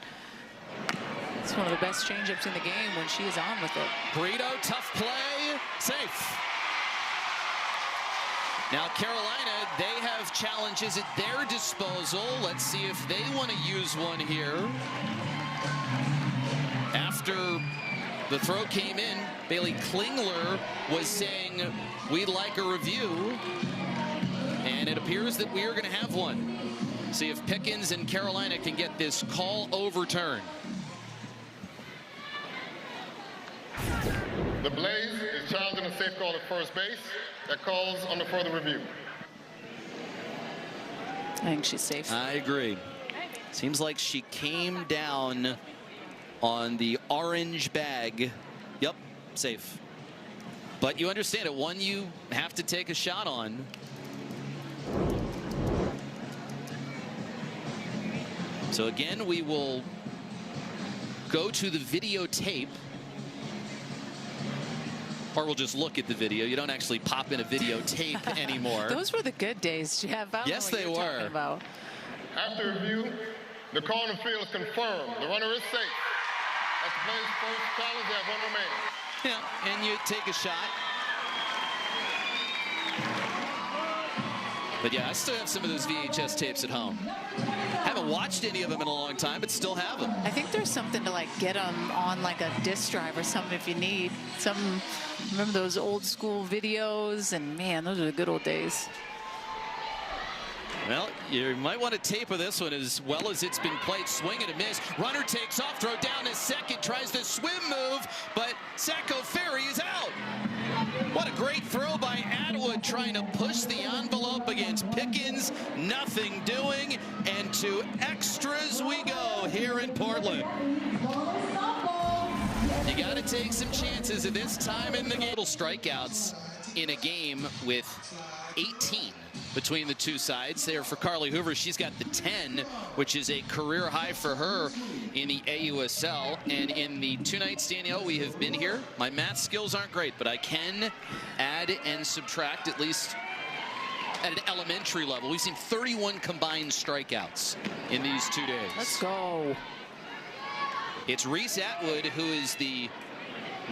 It's one of the best changeups in the game when she is on with it. Brito, tough play, safe. Now Carolina, they have challenges at their disposal. Let's see if they want to use one here. After the throw came in, Bailey Klingler was saying, we'd like a review. And it appears that we are going to have one. See if Pickens and Carolina can get this call overturned. The Blaze is challenging a safe call at first base. That calls under further review. I think she's safe. I agree. Seems like she came down on the orange bag. Yep, safe. But you understand it, one you have to take a shot on. So again, we will go to the videotape. Or we'll just look at the video. You don't actually pop in a videotape anymore. Those were the good days, Jeff. Yes, they were. About. After review, the call on the field is confirmed. The runner is safe. That's the Blaze's first challenge. They have one remaining. Yeah, and you take a shot. But yeah, I still have some of those VHS tapes at home. Haven't watched any of them in a long time, but still have them. I think there's something to like get them on like a disc drive or something if you need some. Remember those old school videos? And man, those are the good old days. Well, you might want to taper this one as well as it's been played. Swing and a miss. Runner takes off, throw down to second, tries the swim move, but Sacco Ferry is out. What a great throw by Atwood, trying to push the envelope against Pickens. Nothing doing, and to extras we go here in Portland. You got to take some chances at this time in the game. Little strikeouts in a game with 18 between the two sides. There for Carly Hoover, she's got the 10, which is a career high for her in the AUSL. And in the 2 nights, Danielle, we have been here. My math skills aren't great, but I can add and subtract at least at an elementary level. We've seen 31 combined strikeouts in these 2 days. Let's go. It's Reese Atwood who is the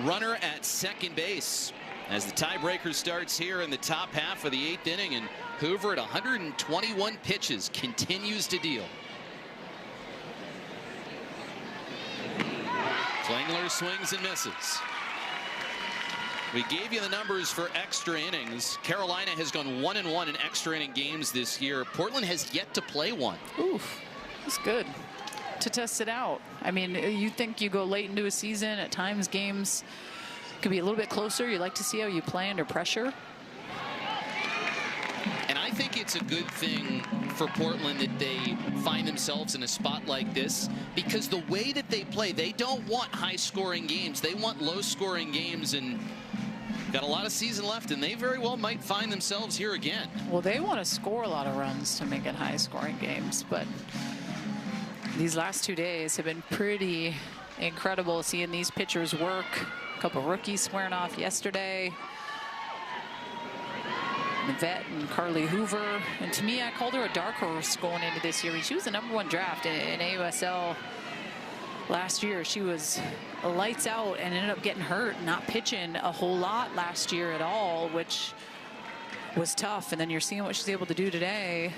runner at second base as the tiebreaker starts here in the top half of the 8th inning, and Hoover at 121 pitches continues to deal. Klingler swings and misses. We gave you the numbers for extra innings. Carolina has gone 1-1 in extra inning games this year. Portland has yet to play one. Oof, that's good to test it out. I mean, you think you go late into a season, at times games could be a little bit closer. You like to see how you play under pressure. And I think it's a good thing for Portland that they find themselves in a spot like this, because the way that they play, they don't want high-scoring games. They want low-scoring games, and got a lot of season left, and they very well might find themselves here again. Well, they want to score a lot of runs to make it high-scoring games, but these last 2 days have been pretty incredible, seeing these pitchers work. A couple rookies squaring off yesterday. The vet and Carly Hoover. And to me, I called her a dark horse going into this year. She was the #1 draft in AUSL last year. She was lights out and ended up getting hurt, not pitching a whole lot last year at all, which was tough. And then you're seeing what she's able to do today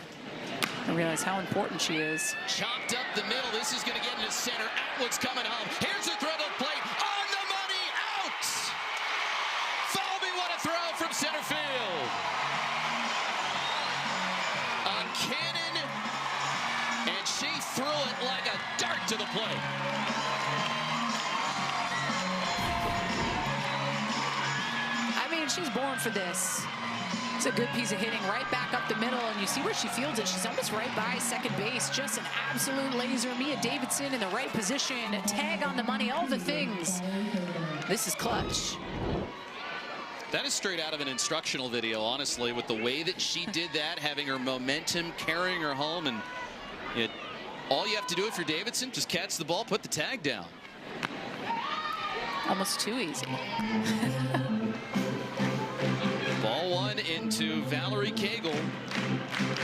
and realize how important she is. Chopped up the middle. This is going to get into center. Atwood's coming home. Here's a throw to the plate. On the money. Out. Follow me. What a throw from center field. A cannon. And she threw it like a dart to the plate. I mean, she's born for this. It's a good piece of hitting right back up the middle, and you see where she fields it. She's almost right by second base. Just an absolute laser. Mia Davidson in the right position. Tag on the money, all the things. This is clutch. That is straight out of an instructional video, honestly, with the way that she did that, having her momentum, carrying her home. And all you have to do if you're Davidson, just catch the ball, put the tag down. Almost too easy. Ball one into Valerie Cagle.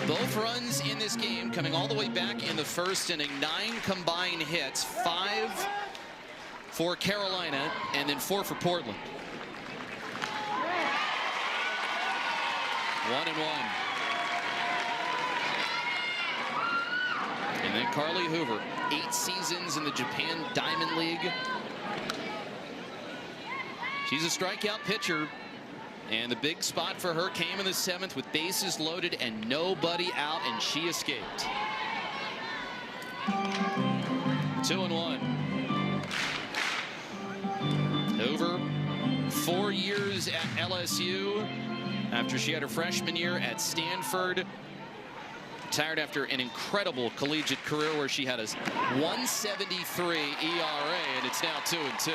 Both runs in this game coming all the way back in the first inning. 9 combined hits, 5 for Carolina, and then 4 for Portland. 1-1. And then Carly Hoover, 8 seasons in the Japan Diamond League. She's a strikeout pitcher. And the big spot for her came in the 7th with bases loaded and nobody out, and she escaped. 2-1. Hoover, 4 years at LSU after she had her freshman year at Stanford. Retired after an incredible collegiate career where she had a 173 ERA, and it's now 2-2.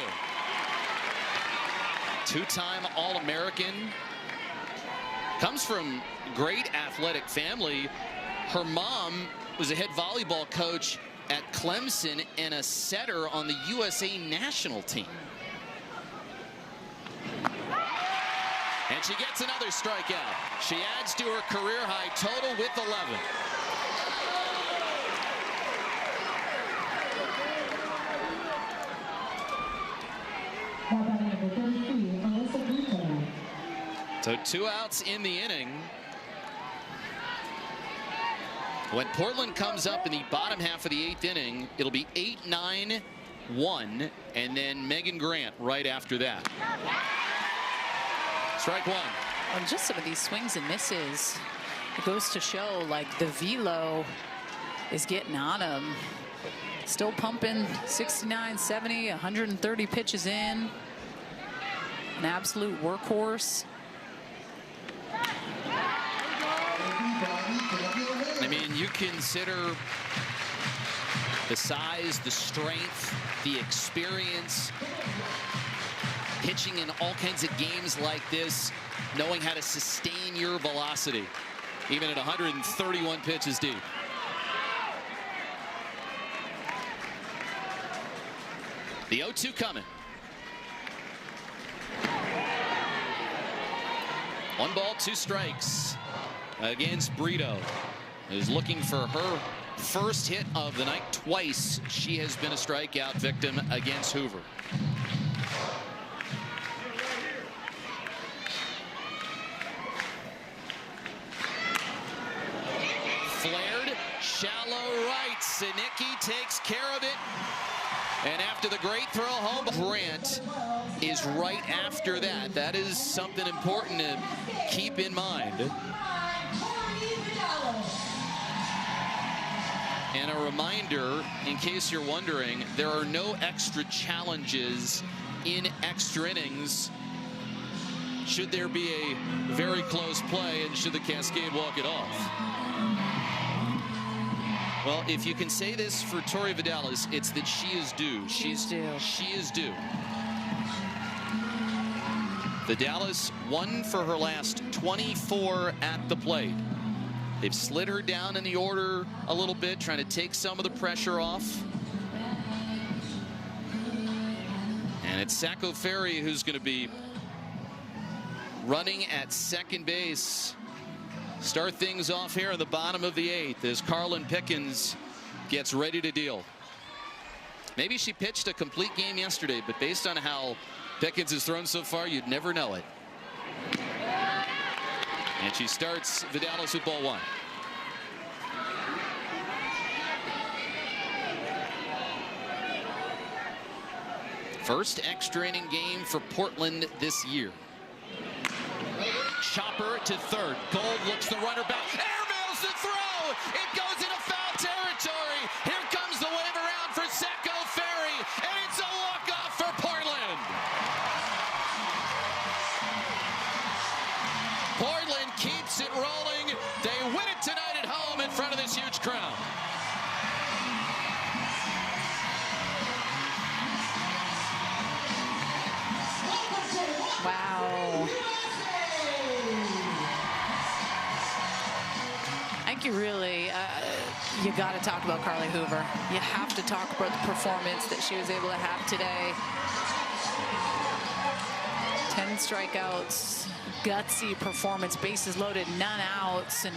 Two-time All-American. Comes from great athletic family. Her mom was a head volleyball coach at Clemson and a setter on the USA national team. And she gets another strikeout. She adds to her career high total with 11. So 2 outs in the inning. When Portland comes up in the bottom half of the 8th inning, it'll be 8-9-1, and then Megan Grant right after that. Strike 1. On just some of these swings and misses, it goes to show like the velo is getting on him. Still pumping 69, 70, 130 pitches in. An absolute workhorse. I mean, you consider the size, the strength, the experience, pitching in all kinds of games like this, knowing how to sustain your velocity, even at 131 pitches deep. The 0-2 coming. 1 ball, 2 strikes against Brito, who's looking for her first hit of the night. Twice she has been a strikeout victim against Hoover. Flared, shallow right. Sinicki takes care of it. And after the great throw home, Grant is right after that. That is something important to keep in mind. And a reminder, in case you're wondering, there are no extra challenges in extra innings should there be a very close play and should the Cascade walk it off. Well, if you can say this for Tori Vidalis, it's that she is due. She's due. She is due. Vidalis won for her last 24 at the plate. They've slid her down in the order a little bit, trying to take some of the pressure off. And it's Sacco Ferry who's going to be running at second base. Start things off here in the bottom of the 8th as Carlin Pickens gets ready to deal. Maybe she pitched a complete game yesterday, but based on how Pickens has thrown so far, you'd never know it. And she starts Vidalis with ball 1. First extra inning game for Portland this year. Chopper to third. Gold looks the runner back. Airmails the throw. It goes into foul territory. Here comes the wave around for Sacco Ferry, and it's a walk-off for Portland. Portland keeps it rolling. They win it tonight at home in front of this huge crowd. Wow. You really, you got to talk about Carly Hoover. You have to talk about the performance that she was able to have today. 10 strikeouts, gutsy performance, bases loaded, none outs, and